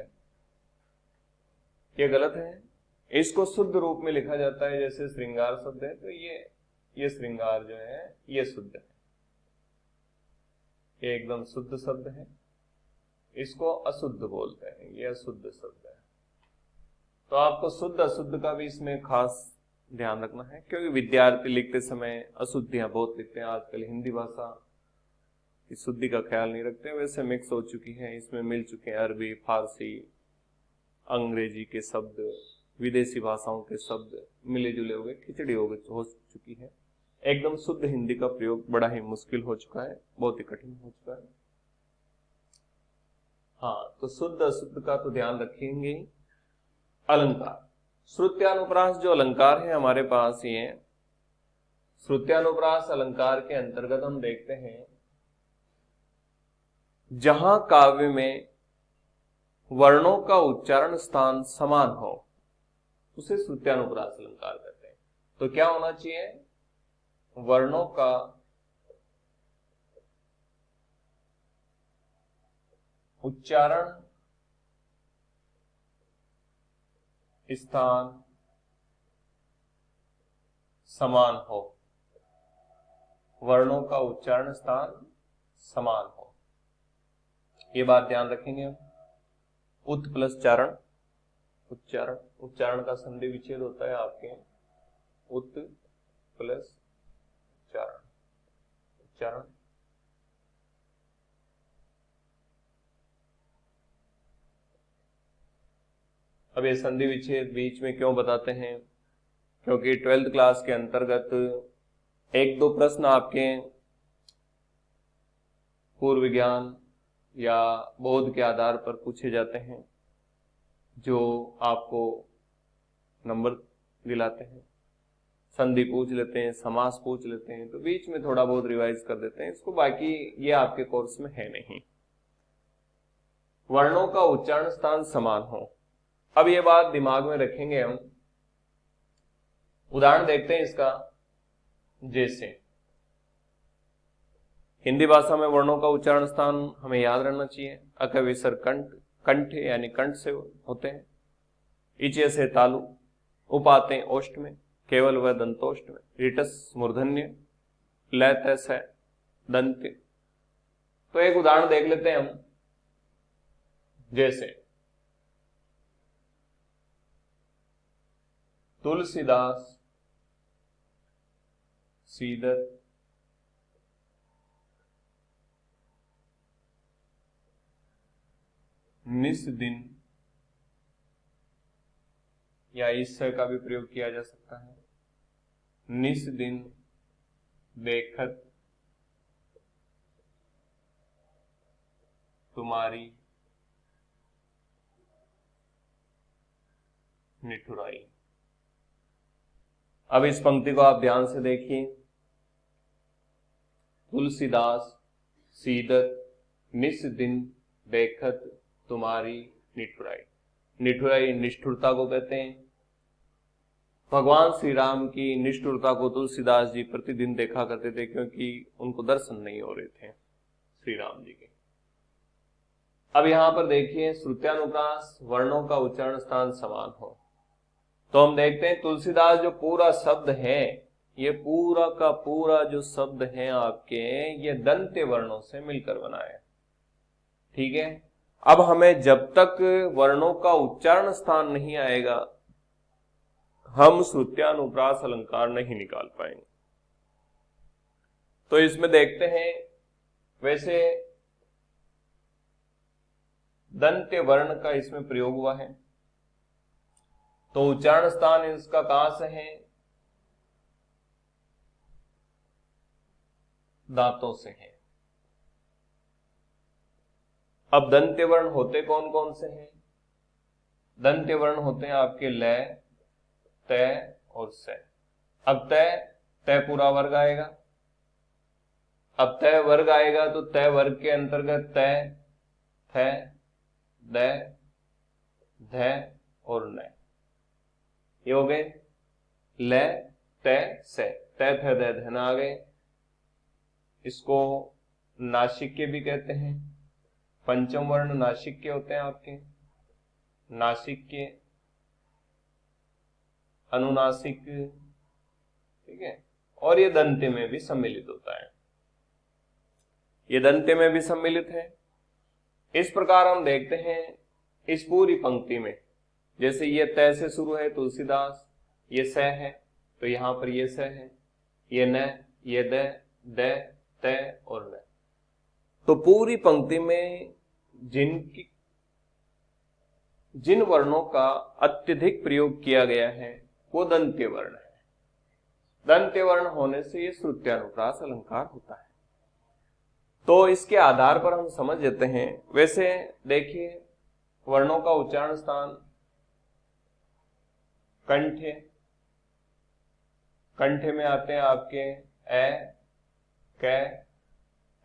ये गलत है। इसको शुद्ध रूप में लिखा जाता है, जैसे श्रृंगार शब्द है तो ये श्रृंगार जो है ये शुद्ध है, ये एकदम शुद्ध शब्द है, इसको अशुद्ध बोलते हैं, ये अशुद्ध शब्द है। तो आपको शुद्ध अशुद्ध का भी इसमें खास ध्यान रखना है, क्योंकि विद्यार्थी लिखते समय अशुद्धियां बहुत लिखते हैं। आजकल हिंदी भाषा की शुद्धि का ख्याल नहीं रखते, वैसे मिक्स हो चुकी है, इसमें मिल चुके हैं अरबी, फारसी, अंग्रेजी के शब्द, विदेशी भाषाओं के शब्द मिले जुले हो गए, खिचड़ी हो चुकी है। एकदम शुद्ध हिंदी का प्रयोग बड़ा ही मुश्किल हो चुका है, बहुत ही कठिन हो चुका है। हाँ, तो शुद्ध अशुद्ध का तो ध्यान रखेंगे। अलंकार, श्रुत्यानुप्रास जो अलंकार है हमारे पास, ये श्रुत्यानुप्रास अलंकार के अंतर्गत हम देखते हैं जहां काव्य में वर्णों का उच्चारण स्थान समान हो उसे श्रुत्यानुप्रास अलंकार कहते हैं। तो क्या होना चाहिए, वर्णों का उच्चारण स्थान समान हो, वर्णों का उच्चारण स्थान समान हो, ये बात ध्यान रखेंगे हम। उत प्लस चारण, उच्चारण, उच्चारण का संधि विच्छेद होता है आपके, उत प्लस चारण, उच्चारण। अब ये संधि विच्छेद बीच में क्यों बताते हैं, क्योंकि 12th क्लास के अंतर्गत एक दो प्रश्न आपके पूर्व ज्ञान या बोध के आधार पर पूछे जाते हैं, जो आपको नंबर दिलाते हैं। संधि पूछ लेते हैं, समास पूछ लेते हैं, तो बीच में थोड़ा बहुत रिवाइज कर देते हैं इसको, बाकी ये आपके कोर्स में है नहीं। वर्णों का उच्चारण स्थान समान हो, अब ये बात दिमाग में रखेंगे हम। उदाहरण देखते हैं इसका, जैसे हिंदी भाषा में वर्णों का उच्चारण स्थान हमें याद रहना चाहिए। अक विसर्ग कंठ, कंठ यानी कंठ से होते हैं। इचे से तालु, उपाते ओष्ठ में, केवल व दंतोष्ठ में, रिटस मूर्धन्य, लय तस है दंत। तो एक उदाहरण देख लेते हैं हम, जैसे तुलसीदास सीदर निस दिन, या इस का भी प्रयोग किया जा सकता है, निस दिन देखत तुम्हारी निठुराई। अब इस पंक्ति को आप ध्यान से देखिए, तुलसीदास सीदत निस दिन देखत तुम्हारी निठुराई। निठुराई निष्ठुरता को कहते हैं। भगवान श्री राम की निष्ठुरता को तुलसीदास जी प्रतिदिन देखा करते थे, क्योंकि उनको दर्शन नहीं हो रहे थे श्री राम जी के। अब यहां पर देखिए, श्रुत्यानुप्रास वर्णों का उच्चारण स्थान समान हो, तो हम देखते हैं तुलसीदास जो पूरा शब्द है, ये पूरा का पूरा जो शब्द है आपके, ये दंत्य वर्णों से मिलकर बना है। ठीक है, अब हमें जब तक वर्णों का उच्चारण स्थान नहीं आएगा, हम श्रुत्यानुप्रास अलंकार नहीं निकाल पाएंगे। तो इसमें देखते हैं, वैसे दंत्य वर्ण का इसमें प्रयोग हुआ है, तो उच्चारण स्थान इसका कहां से है, दांतों से है। अब दंत्य वर्ण होते कौन कौन से हैं? दंत्य वर्ण होते हैं आपके ल, तय और से। अब तय, तय पूरा वर्ग आएगा। अब तय वर्ग आएगा तो तय वर्ग के अंतर्गत तय, थ, द, ध और न, ये हो गए ल, तय, से। तय थ द ध न आ गए। इसको नासिक्य भी कहते हैं। पंचम वर्ण नासिक्य होते हैं आपके, नासिक्य, अनुनासिक, ठीक है। और ये दंत्य में भी सम्मिलित होता है, ये दंत्य में भी सम्मिलित है। इस प्रकार हम देखते हैं इस पूरी पंक्ति में, जैसे ये तय से शुरू है तुलसीदास, ये स है तो यहां पर ये स है, ये न, ये द, तय और न। तो पूरी पंक्ति में जिन वर्णों का अत्यधिक प्रयोग किया गया है वो दंत्य वर्ण है। दंत्य वर्ण होने से ये श्रुत्यानुप्रास अलंकार होता है। तो इसके आधार पर हम समझ लेते हैं। वैसे देखिए, वर्णों का उच्चारण स्थान कंठ है। कंठ में आते हैं आपके ए, क,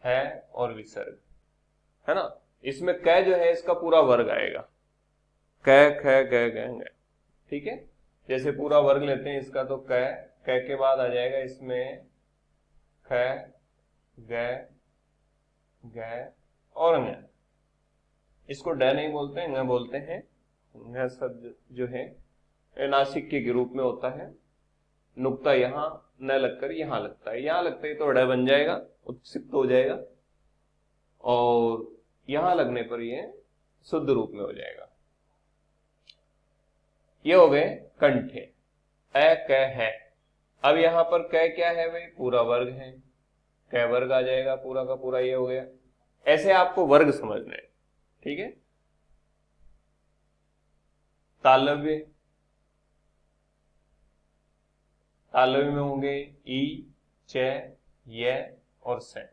है और विसर्ग, है ना। इसमें क जो है इसका पूरा वर्ग आएगा, क, ख, ग, ग, ठीक है। जैसे पूरा वर्ग लेते हैं इसका तो क के बाद आ जाएगा इसमें ख, ग, और ङ। इसको ड नहीं बोलते, ङ बोलते हैं। ङ शब्द जो है नासिक्य के रूप में होता है। नुक्ता यहां न लगकर यहां लगता है, यहां लगता है तो ड बन जाएगा, उत्सिप्त हो जाएगा, और यहां लगने पर यह शुद्ध रूप में हो जाएगा। ये हो गए कंठे, ए, क, है। अब यहां पर क क्या है भाई? पूरा वर्ग है, क वर्ग आ जाएगा पूरा का पूरा, ये हो गया। ऐसे आपको वर्ग समझना है, ठीक है। तालव्य, तालव्य में होंगे ई, च, य और स।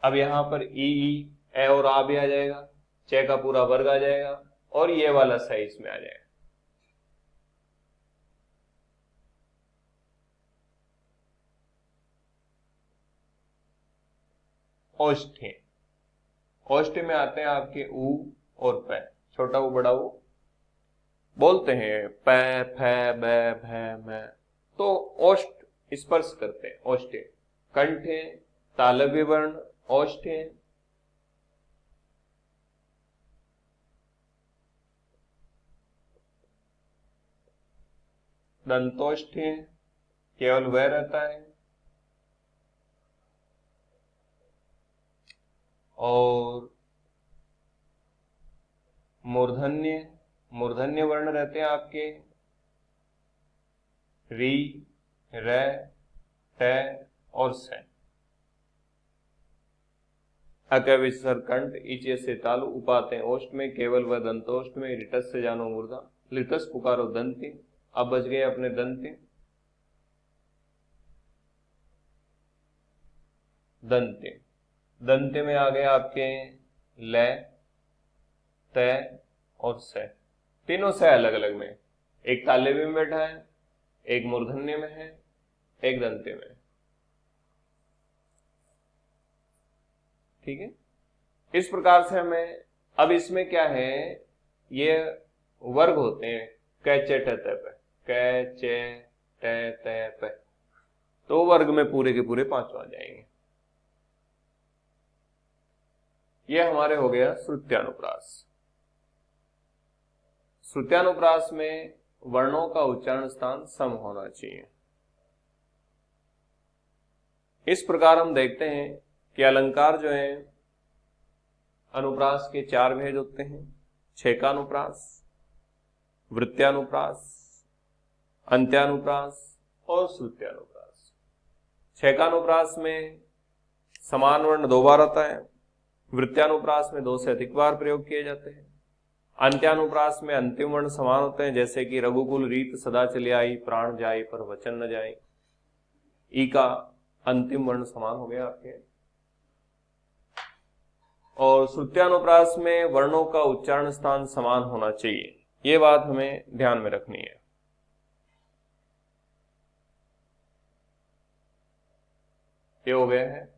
अब यहां पर ई, ए और आ भी आ जाएगा, च का पूरा वर्ग आ जाएगा, और ये वाला स इसमें आ जाएगा। ओष्ठे, ओष्ठ में आते हैं आपके उ और प, छोटा उ बड़ा उ बोलते हैं, प, फ, ब, भ, म। तो ओष्ठ स्पर्श करते हैं, ओष्ठे। कंठे, तालव्य वर्ण, ओष्ठे, दंतोष्ठे, केवल वह रहता है, और मूर्धन्य, मूर्धन्य वर्ण रहते हैं आपके री, र, ट और स। अक, विसर्ग, कंठ, इचे से तालु, उपाते हैं ओष्ठ में, केवल वह दंतोष्ठ में। रिटस से जानो मूर्धा, लिटस पुकारो दंत्य। अब बच गए अपने दंत्य। दंत्य, दंत्य में आ गए आपके ल, तय और स। तीनों से अलग अलग में, एक तालव्य में बैठा है, एक मूर्धन्य में है, एक दंत्य में, ठीक है। इस प्रकार से हमें, अब इसमें क्या है, ये वर्ग होते हैं क, च, ट, त, प, क, च, ट, त, प। तो वर्ग में पूरे के पूरे पांचों आ जाएंगे। ये हमारे हो गया श्रुत्यानुप्रास। श्रुत्यानुप्रास में वर्णों का उच्चारण स्थान सम होना चाहिए। इस प्रकार हम देखते हैं कि अलंकार जो है अनुप्रास के चार भेद होते हैं, छेकानुप्रास, वृत्त्यानुप्रास, अंत्यानुप्रास और श्रुत्यानुप्रास। छेकानुप्रास में समान वर्ण 2 बार आता है, वृत्त्यानुप्रास में 2 से अधिक बार प्रयोग किए जाते हैं, अंत्यानुप्रास में अंतिम वर्ण समान होते हैं, जैसे कि रघुकुल रीत सदा चले आई, प्राण जाए पर वचन न जाए। ई का अंतिम वर्ण समान हो गया आपके। और श्रुत्यानुप्रास में वर्णों का उच्चारण स्थान समान होना चाहिए, ये बात हमें ध्यान में रखनी है। ये हो गया है।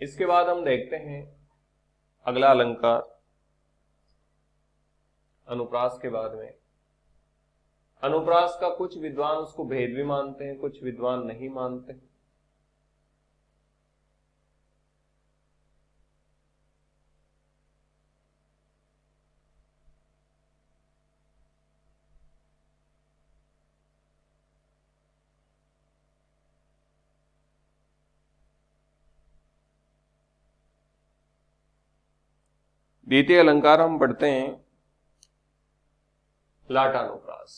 इसके बाद हम देखते हैं अगला अलंकार अनुप्रास के बाद में। अनुप्रास का कुछ विद्वान उसको भेद भी मानते हैं, कुछ विद्वान नहीं मानते हैं। द्वितीय अलंकार हम पढ़ते हैं लाटानुप्रास।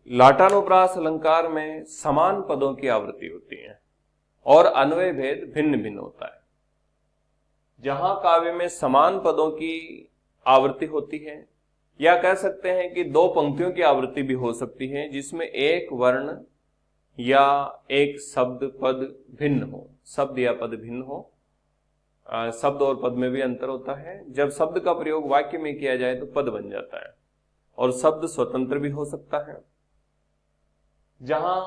लाटानुप्रास अलंकार में समान पदों की आवृत्ति होती है और अन्वय भेद भिन्न भिन्न होता है। जहां काव्य में समान पदों की आवृत्ति होती है, या कह सकते हैं कि दो पंक्तियों की आवृत्ति भी हो सकती है जिसमें एक वर्ण या एक शब्द पद भिन्न हो, शब्द या पद भिन्न हो। शब्द और पद में भी अंतर होता है। जब शब्द का प्रयोग वाक्य में किया जाए तो पद बन जाता है, और शब्द स्वतंत्र भी हो सकता है। जहां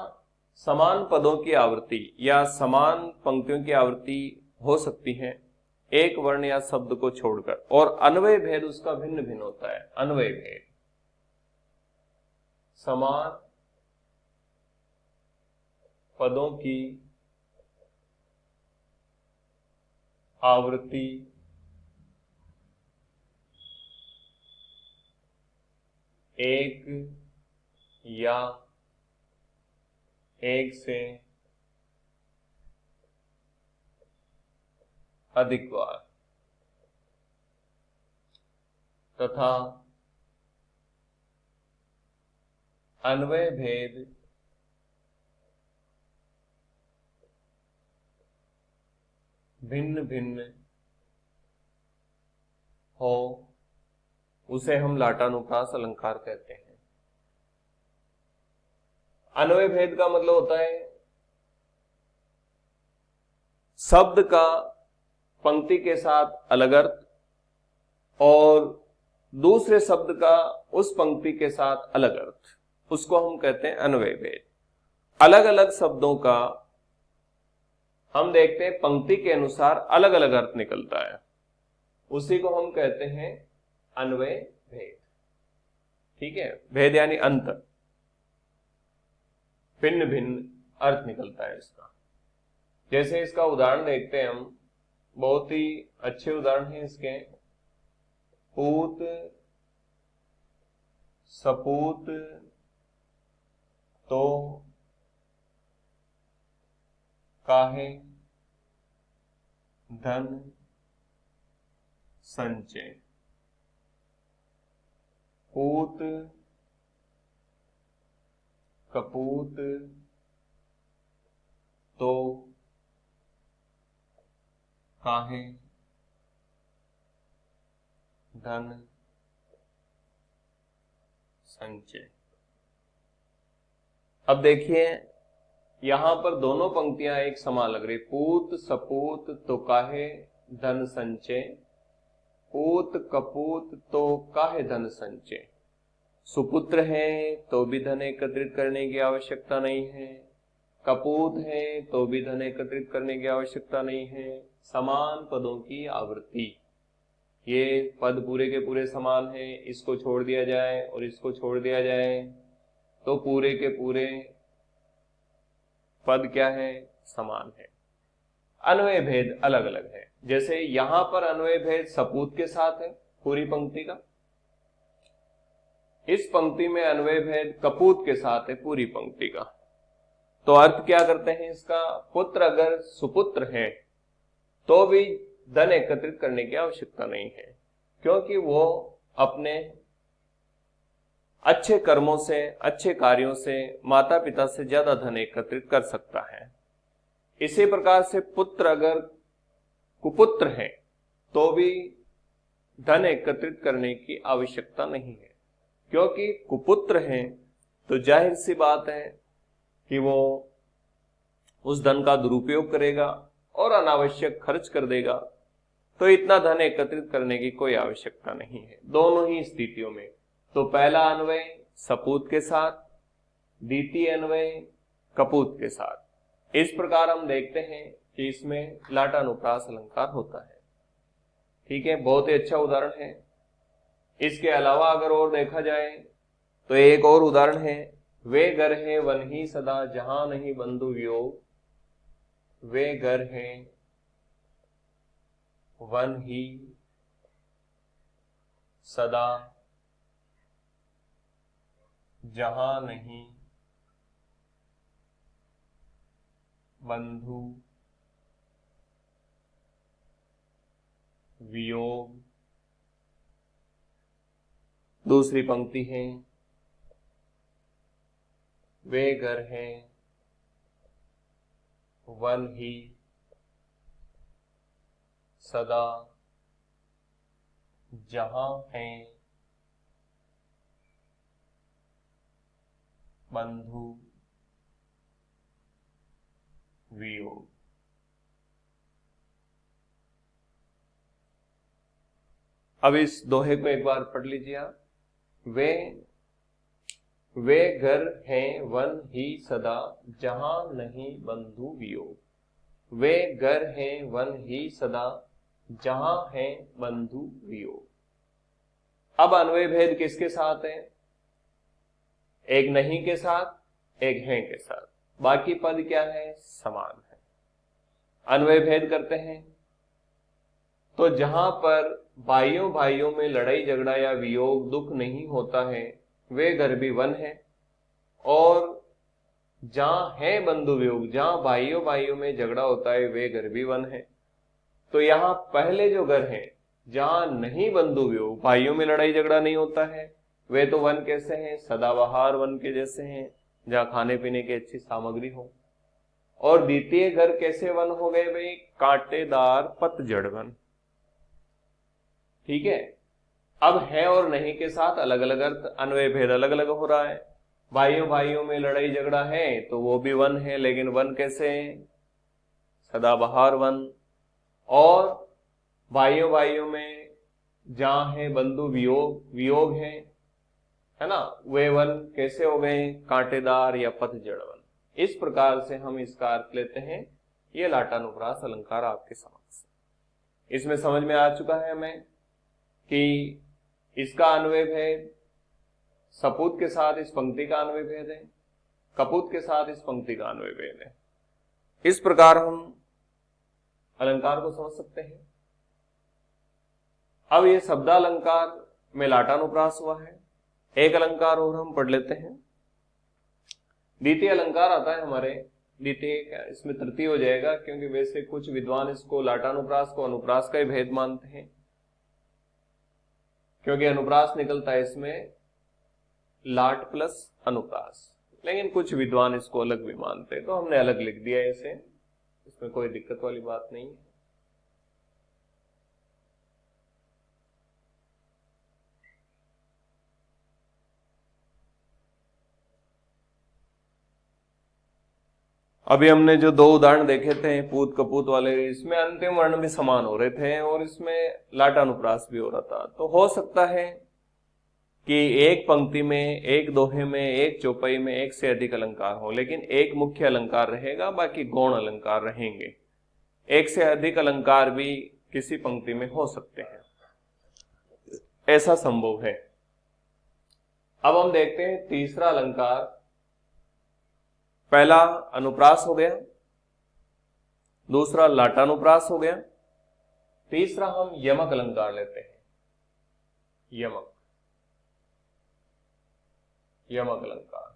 समान पदों की आवृत्ति या समान पंक्तियों की आवृत्ति हो सकती है एक वर्ण या शब्द को छोड़कर, और अन्वय भेद उसका भिन्न भिन्न होता है। अन्वय भेद समान पदों की आवृत्ति एक या एक से अधिक बार तथा अन्वय भेद भिन्न भिन्न हो, उसे हम लाटानुप्रास अलंकार कहते हैं। अन्वय भेद का मतलब होता है शब्द का पंक्ति के साथ अलग अर्थ और दूसरे शब्द का उस पंक्ति के साथ अलग अर्थ, उसको हम कहते हैं अन्वय भेद। अलग अलग शब्दों का हम देखते हैं पंक्ति के अनुसार अलग अलग अर्थ निकलता है, उसी को हम कहते हैं अन्वय भेद। ठीक है, भेद यानी अंतर, भिन्न भिन्न अर्थ निकलता है इसका। जैसे इसका उदाहरण देखते हैं हम, बहुत ही अच्छे उदाहरण हैं इसके। पूत सपूत तो काहे धन संचय। पूत कपूत तो काहे धन संचय। अब देखिए यहां पर दोनों पंक्तियां एक समान लग रही। पूत सपूत तो काहे धन संचय, पूत कपूत तो काहे धन संचय। सुपुत्र है तो भी धन एकत्रित करने की आवश्यकता नहीं है, कपूत है तो भी धन एकत्रित करने की आवश्यकता नहीं है। समान पदों की आवृत्ति, ये पद पूरे के पूरे समान है, इसको छोड़ दिया जाए और इसको छोड़ दिया जाए तो पूरे के पूरे पद क्या है, समान है। अन्वय भेद अलग अलग है। जैसे यहां पर अन्वय भेद सपूत के साथ है पूरी पंक्ति का, इस पंक्ति में अन्वय भेद कपूत के साथ है पूरी पंक्ति का। तो अर्थ क्या करते हैं इसका, पुत्र अगर सुपुत्र है तो भी धन एकत्रित करने की आवश्यकता नहीं है, क्योंकि वो अपने अच्छे कर्मों से, अच्छे कार्यों से माता पिता से ज्यादा धन एकत्रित कर सकता है। इसी प्रकार से पुत्र अगर कुपुत्र है तो भी धन एकत्रित करने की आवश्यकता नहीं है, क्योंकि कुपुत्र हैं तो जाहिर सी बात है कि वो उस धन का दुरुपयोग करेगा और अनावश्यक खर्च कर देगा। तो इतना धन एकत्रित करने की कोई आवश्यकता नहीं है दोनों ही स्थितियों में। तो पहला अन्वय सपूत के साथ, द्वितीय अन्वय कपूत के साथ। इस प्रकार हम देखते हैं कि इसमें लाटानुप्रास अलंकार होता है। ठीक है, बहुत ही अच्छा उदाहरण है। इसके अलावा अगर और देखा जाए तो एक और उदाहरण है, वे घर है वन ही सदा जहां नहीं बंधु वियोग, वे घर है वन ही सदा जहां नहीं बंधु वियोग। दूसरी पंक्ति है, वे घर हैं वन ही सदा जहां हैं बंधु वियोग। अब इस दोहे को एक बार पढ़ लीजिए आप। वे घर हैं वन ही सदा जहां नहीं बंधु वियोग, वे घर हैं वन ही सदा जहां है बंधु वियोग। अब अन्वय भेद किसके साथ है? एक नहीं के साथ, एक है के साथ। बाकी पद क्या है? समान है। अन्वय भेद करते हैं तो जहां पर भाइयों भाइयों में लड़ाई झगड़ा या वियोग दुख नहीं होता है वे घर भी वन है, और जहां है बंधु वियोग, जहां भाइयों भाइयों में झगड़ा होता है वे घर भी वन है। तो यहां पहले जो घर है जहां नहीं बंधु वियोग, भाइयों में लड़ाई झगड़ा नहीं होता है, वे तो वन कैसे हैं? सदाबहार वन के जैसे हैं, जहां खाने पीने की अच्छी सामग्री हो। और द्वितीय घर कैसे वन हो गए भाई? कांटेदार पतझड़ वन। ठीक है, अब है और नहीं के साथ अलग अलग अर्थ, अन्वय भेद अलग अलग हो रहा है। भाइयों भाइयों में लड़ाई झगड़ा है तो वो भी वन है, लेकिन वन कैसे है? सदाबहार वन। और भाइयों भाइयों में जहां है बंधु वियोग, वियोग है ना, वे वन कैसे हो गए? कांटेदार या पतझड़ वन। इस प्रकार से हम इसका अर्थ लेते हैं। ये लाटानुप्रास अलंकार आपके समक्ष, इसमें समझ में आ चुका है हमें कि इसका अन्वय भेद सपूत के साथ इस पंक्ति का अन्वय भेद है, कपूत के साथ इस पंक्ति का अन्वय भेद है। इस प्रकार हम अलंकार को समझ सकते हैं। अब ये शब्दालंकार में लाटानुप्रास हुआ है। एक अलंकार और हम पढ़ लेते हैं। द्वितीय अलंकार आता है हमारे, द्वितीय क्या इसमें तृतीय हो जाएगा, क्योंकि वैसे कुछ विद्वान इसको लाटानुप्रास को अनुप्रास का ही भेद मानते हैं, क्योंकि अनुप्रास निकलता है इसमें लाट प्लस अनुप्रास, लेकिन कुछ विद्वान इसको अलग भी मानते हैं, तो हमने अलग लिख दिया इसे, इसमें कोई दिक्कत वाली बात नहीं है। अभी हमने जो दो उदाहरण देखे थे पूत कपूत वाले, इसमें अंतिम वर्ण भी समान हो रहे थे और इसमें लाटानुप्रास भी हो रहा था। तो हो सकता है कि एक पंक्ति में, एक दोहे में, एक चौपाई में एक से अधिक अलंकार हो, लेकिन एक मुख्य अलंकार रहेगा, बाकी गौण अलंकार रहेंगे। एक से अधिक अलंकार भी किसी पंक्ति में हो सकते हैं, ऐसा संभव है। अब हम देखते हैं तीसरा अलंकार। पहला अनुप्रास हो गया, दूसरा लाटानुप्रास हो गया, तीसरा हम यमक अलंकार लेते हैं। यमक, यमक अलंकार।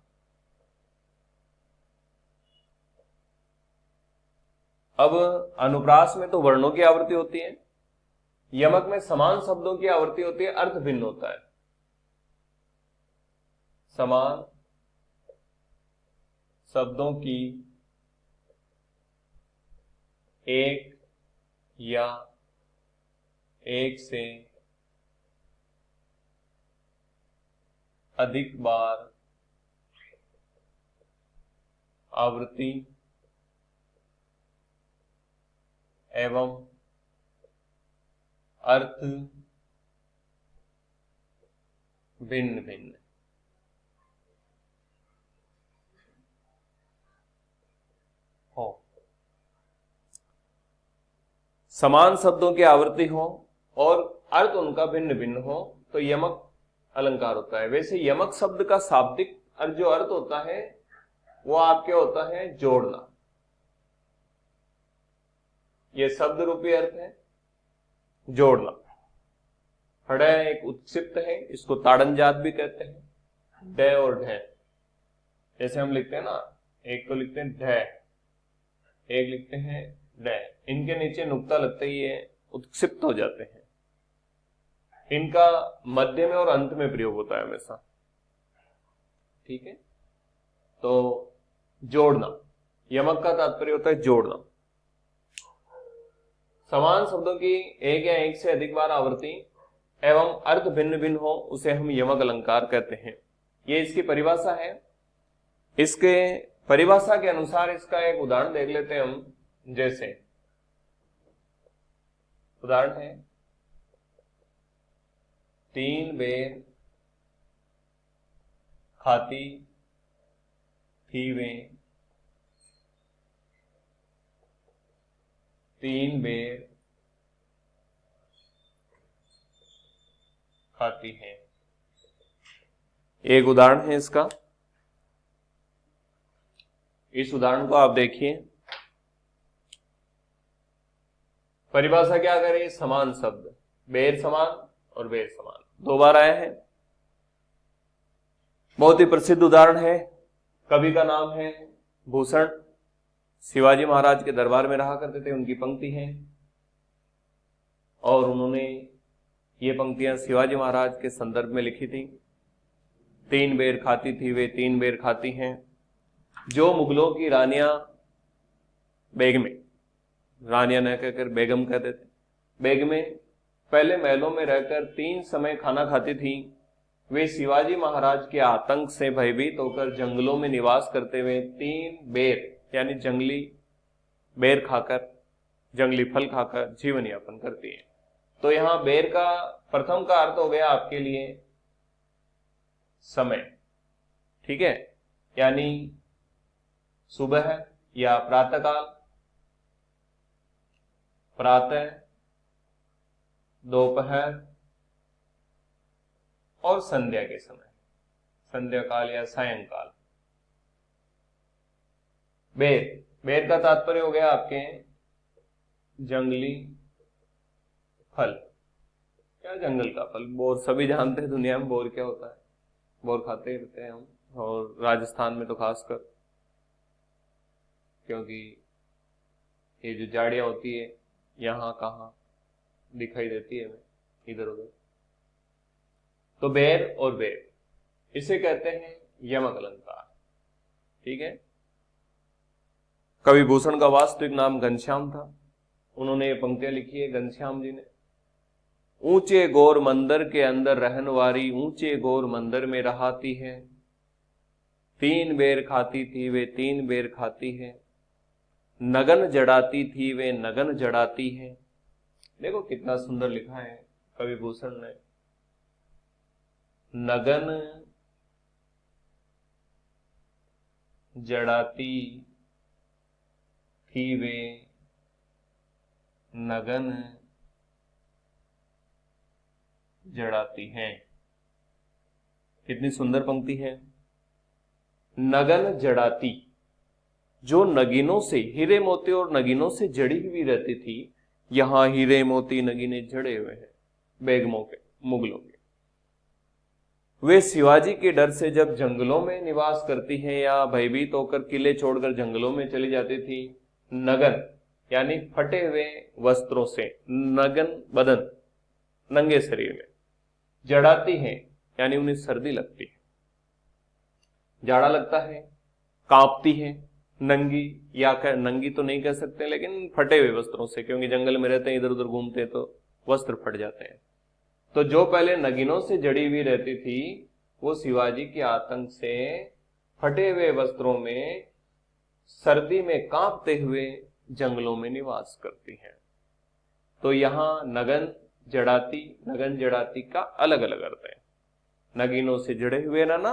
अब अनुप्रास में तो वर्णों की आवृत्ति होती है, यमक में समान शब्दों की आवृत्ति होती है, अर्थ भिन्न होता है। समान शब्दों की एक या एक से अधिक बार आवृत्ति एवं अर्थ भिन्न भिन्न। हो समान शब्दों की आवृत्ति हो और अर्थ उनका भिन्न भिन्न हो तो यमक अलंकार होता है। वैसे यमक शब्द का शाब्दिक जो अर्थ होता है वो आपके होता है जोड़ना। ये शब्द रूपी अर्थ है जोड़ना। ड़ एक उत्क्षिप्त है, इसको ताड़नजात भी कहते हैं। ड और ढ जैसे हम लिखते हैं ना, एक तो लिखते हैं ढ, एक लिखते हैं ड, इनके नीचे नुक्ता लगते ही ये उत्क्षिप्त हो जाते हैं। इनका मध्य में और अंत में प्रयोग होता है हमेशा। ठीक है, तो जोड़ना, यमक का तात्पर्य होता है जोड़ना। समान शब्दों की एक या एक से अधिक बार आवृत्ति एवं अर्थ भिन्न भिन्न हो उसे हम यमक अलंकार कहते हैं। ये इसकी परिभाषा है। इसके परिभाषा के अनुसार इसका एक उदाहरण देख लेते हैं हम। जैसे उदाहरण है, 3 बेर खाती थी वे 3 बेर खाती हैं। एक उदाहरण है इसका। इस उदाहरण को आप देखिए। परिभाषा क्या करें? समान शब्द, बेर समान और बेर समान 2 बार आए हैं। बहुत ही प्रसिद्ध उदाहरण है। कवि का नाम है भूषण, शिवाजी महाराज के दरबार में रहा करते थे। उनकी पंक्ति है और उन्होंने ये पंक्तियां शिवाजी महाराज के संदर्भ में लिखी थी। 3 बेर खाती थी वे 3 बेर खाती हैं। जो मुगलों की रानियां बेगमें, रानियां न कहकर बेगम कहते थे, बेगमें पहले महलों में रहकर 3 समय खाना खाती थी, वे शिवाजी महाराज के आतंक से भयभीत होकर जंगलों में निवास करते हुए 3 बेर यानी जंगली बेर खाकर, जंगली फल खाकर जीवन यापन करती है। तो यहां बेर का प्रथम का अर्थ हो गया आपके लिए समय। ठीक है, यानी सुबह या प्रातःकाल, प्रातः, दोपहर और संध्या के समय, संध्या काल या सायंकाल। बेर का तात्पर्य हो गया आपके जंगली फल। क्या जंगल का फल? बोर सभी जानते हैं दुनिया में बोर क्या होता है। बोर खाते रहते हैं हम, और राजस्थान में तो खासकर, क्योंकि ये जो झाड़ियां होती है यहाँ कहाँ दिखाई देती है इधर उधर। तो बेर और बेर, इसे कहते हैं यमक अलंकार। ठीक है, कवि भूषण का वास्तविक नाम घनश्याम था। उन्होंने ये पंक्तियां लिखी है घनश्याम जी ने। ऊंचे गौर मंदिर के अंदर रहन वारी ऊंचे गौर मंदिर में रहाती है, 3 बेर खाती थी वे 3 बेर खाती है, नगन जड़ाती थी वे नगन जड़ाती है। देखो कितना सुंदर लिखा है कवि भूषण ने। नगन जड़ाती थी वे नगन जड़ाती हैं। कितनी सुंदर पंक्ति है। नगन जड़ाती, जो नगीनों से, हीरे मोती और नगीनों से जड़ी हुई रहती थी, यहां हीरे मोती नगीने जड़े हुए हैं बेगमों के, मुगलों के। वे शिवाजी के डर से जब जंगलों में निवास करती हैं या भयभीत होकर किले छोड़कर जंगलों में चली जाती थी, नगन यानी फटे हुए वस्त्रों से, नगन बदन, नंगे शरीर में, जड़ाती हैं यानी उन्हें सर्दी लगती है, जाड़ा लगता है, कांपती है, नंगी, या नंगी तो नहीं कह सकते लेकिन फटे हुए वस्त्रों से, क्योंकि जंगल में रहते हैं, इधर उधर घूमते हैं तो वस्त्र फट जाते हैं। तो जो पहले नगीनों से जड़ी हुई रहती थी वो शिवाजी के आतंक से फटे हुए वस्त्रों में सर्दी में कांपते हुए जंगलों में निवास करती हैं। तो यहां नगन जड़ाती का अलग अलग अर्थ है। नगीनों से जड़े हुए रहना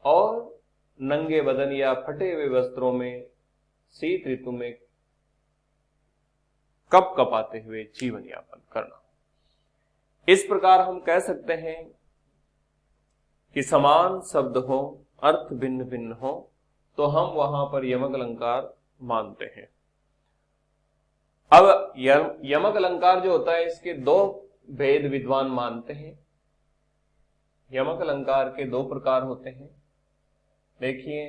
और नंगे बदन या फटे हुए वस्त्रों में शीत ऋतु में कप कपाते हुए जीवन यापन करना। इस प्रकार हम कह सकते हैं कि समान शब्द हो, अर्थ भिन्न भिन्न हो, तो हम वहां पर यमक अलंकार मानते हैं। अब यमक अलंकार जो होता है, इसके दो भेद विद्वान मानते हैं। यमक अलंकार के दो प्रकार होते हैं। देखिए,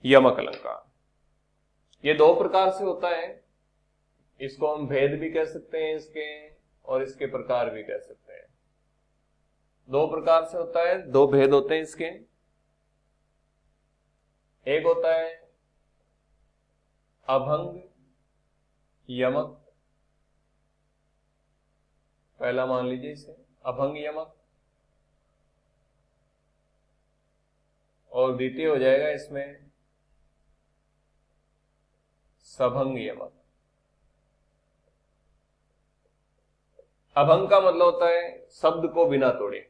यमक अलंकार ये दो प्रकार से होता है। इसको हम भेद भी कह सकते हैं इसके, और इसके प्रकार भी कह सकते हैं। दो प्रकार से होता है, दो भेद होते हैं इसके। एक होता है अभंग यमक। पहला मान लीजिए इसे अभंग यमक, और द्वितीय हो जाएगा इसमें सभंग यमक। अभंग का मतलब होता है शब्द को बिना तोड़े।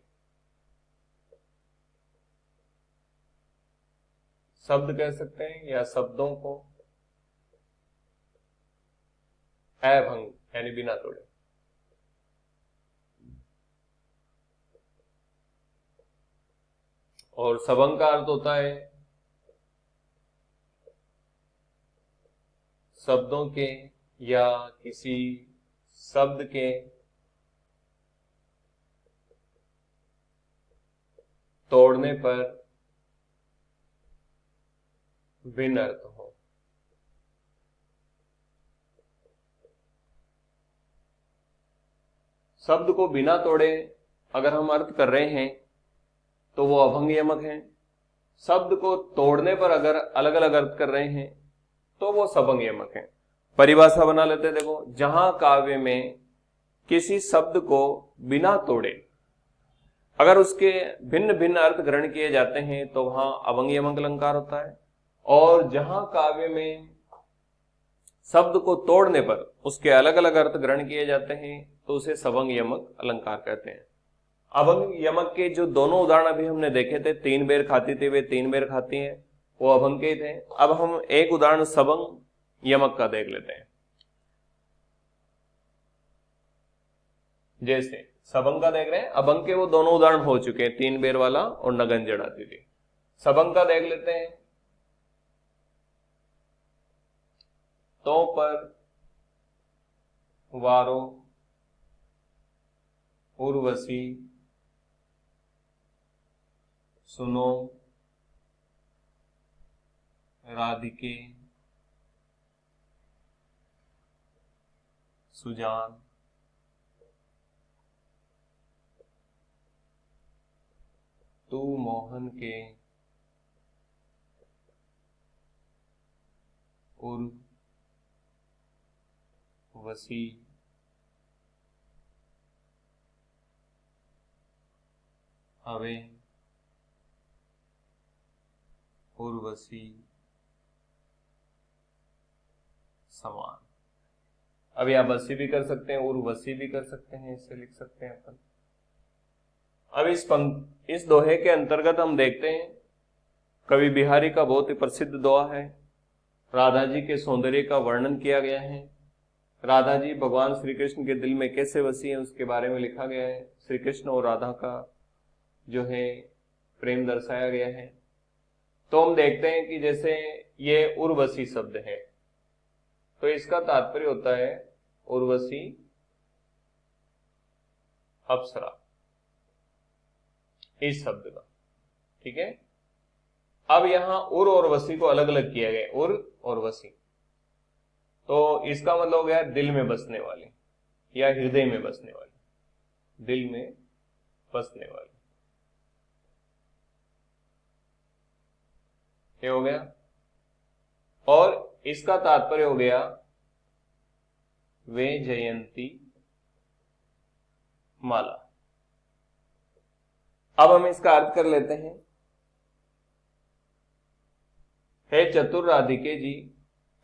शब्द कह सकते हैं या शब्दों को अभंग यानी बिना तोड़े। और सभंग का अर्थ होता है शब्दों के या किसी शब्द के तोड़ने पर भिन्न अर्थ हो। शब्द को बिना तोड़े अगर हम अर्थ कर रहे हैं तो वो अभंग यमक है। शब्द को तोड़ने पर अगर अलग अलग अर्थ कर रहे हैं तो वो सभंग यमक है। परिभाषा बना लेते हैं। देखो, जहां काव्य में किसी शब्द को बिना तोड़े अगर उसके भिन्न भिन्न अर्थ ग्रहण किए जाते हैं तो वहां अभंग यमक अलंकार होता है। और जहां काव्य में शब्द को तोड़ने पर उसके अलग अलग अर्थ ग्रहण किए जाते हैं तो उसे सभंग यमक अलंकार कहते हैं। अभंग यमक के जो दोनों उदाहरण अभी हमने देखे थे, 3 बेर खाती थी वे 3 बेर खाती हैं, वो अभंग के थे। अब हम एक उदाहरण सभंग यमक का देख लेते हैं। जैसे सभंग का देख रहे हैं, अभंग के वो दोनों उदाहरण हो चुके हैं, 3 बेर वाला और नगन जड़ाती थी। सभंग का देख लेते हैं। तो पर वारो उर्वशी सुनो राधिके सुजान तू मोहन के उर्वशी हवे उर्वशी समान। अब यहां वसी भी कर सकते हैं, उर्वशी भी कर सकते हैं, इससे लिख सकते हैं अपन। अब इस दोहे के अंतर्गत हम देखते हैं कवि बिहारी का बहुत ही प्रसिद्ध दोहा है। राधा जी के सौंदर्य का वर्णन किया गया है। राधा जी भगवान श्री कृष्ण के दिल में कैसे बसी हैं उसके बारे में लिखा गया है। श्री कृष्ण और राधा का जो है प्रेम दर्शाया गया है। तो हम देखते हैं कि जैसे ये उर्वशी शब्द है तो इसका तात्पर्य होता है उर्वशी अप्सरा, इस शब्द का। ठीक है। अब यहां उर और वसी को अलग अलग किया गया, उर और वसी, तो इसका मतलब हो गया दिल में बसने वाली या हृदय में बसने वाली, दिल में बसने वाली। ये हो गया। और इसका तात्पर्य हो गया वे जयंती माला। अब हम इसका अर्थ कर लेते हैं। हे चतुर राधिके जी,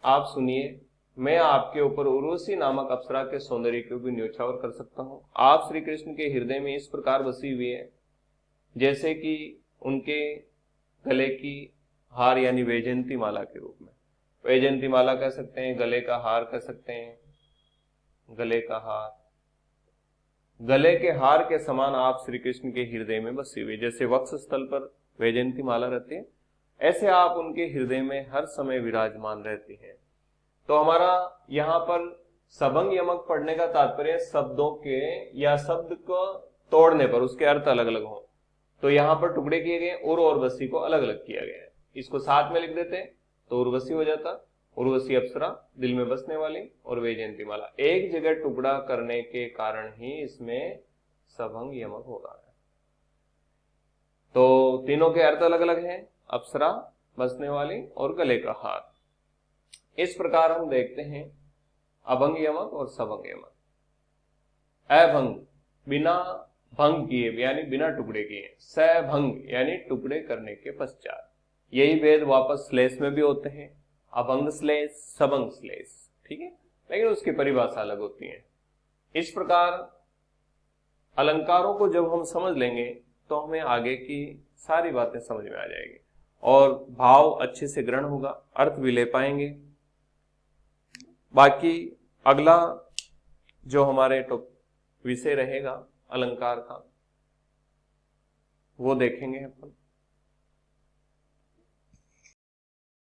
आप सुनिए, मैं आपके ऊपर उर्वशी नामक अप्सरा के सौंदर्य को भी न्योछावर कर सकता हूं। आप श्री कृष्ण के हृदय में इस प्रकार बसी हुई है जैसे कि उनके गले की हार यानी वैजयंती माला के रूप में। वैजयंती माला कह सकते हैं, गले का हार कह सकते हैं, गले का हार, गले के हार के समान आप श्री कृष्ण के हृदय में बसी हुई। जैसे वक्ष स्थल पर वैजयंती माला रहती है, ऐसे आप उनके हृदय में हर समय विराजमान रहती हैं। तो हमारा यहाँ पर सबंग यमक पढ़ने का तात्पर्य शब्दों के या शब्द को तोड़ने पर उसके अर्थ अलग अलग हो। तो यहाँ पर टुकड़े किए गए और उर्वशी को अलग अलग किया गया है। इसको साथ में लिख देते तो उर्वशी हो जाता। उर्वशी अप्सरा, दिल में बसने वाली, और वैजयंती माला। एक जगह टुकड़ा करने के कारण ही इसमें सबंग यमक हो रहा है। तो तीनों के अर्थ अलग अलग हैं, अप्सरा, बसने वाली और गले का हार। इस प्रकार हम देखते हैं अभंग यमक और सबंग यमक। अभंग बिना भंग किए यानी बिना टुकड़े किए, सभंग यानी टुकड़े करने के पश्चात। यही भेद वापस श्लेष में भी होते हैं, अभंग श्लेष, सबंग श्लेष, ठीक है, लेकिन उसकी परिभाषा अलग होती है। इस प्रकार अलंकारों को जब हम समझ लेंगे तो हमें आगे की सारी बातें समझ में आ जाएगी और भाव अच्छे से ग्रहण होगा, अर्थ भी ले पाएंगे। बाकी अगला जो हमारे विषय रहेगा अलंकार का, वो देखेंगे अपन।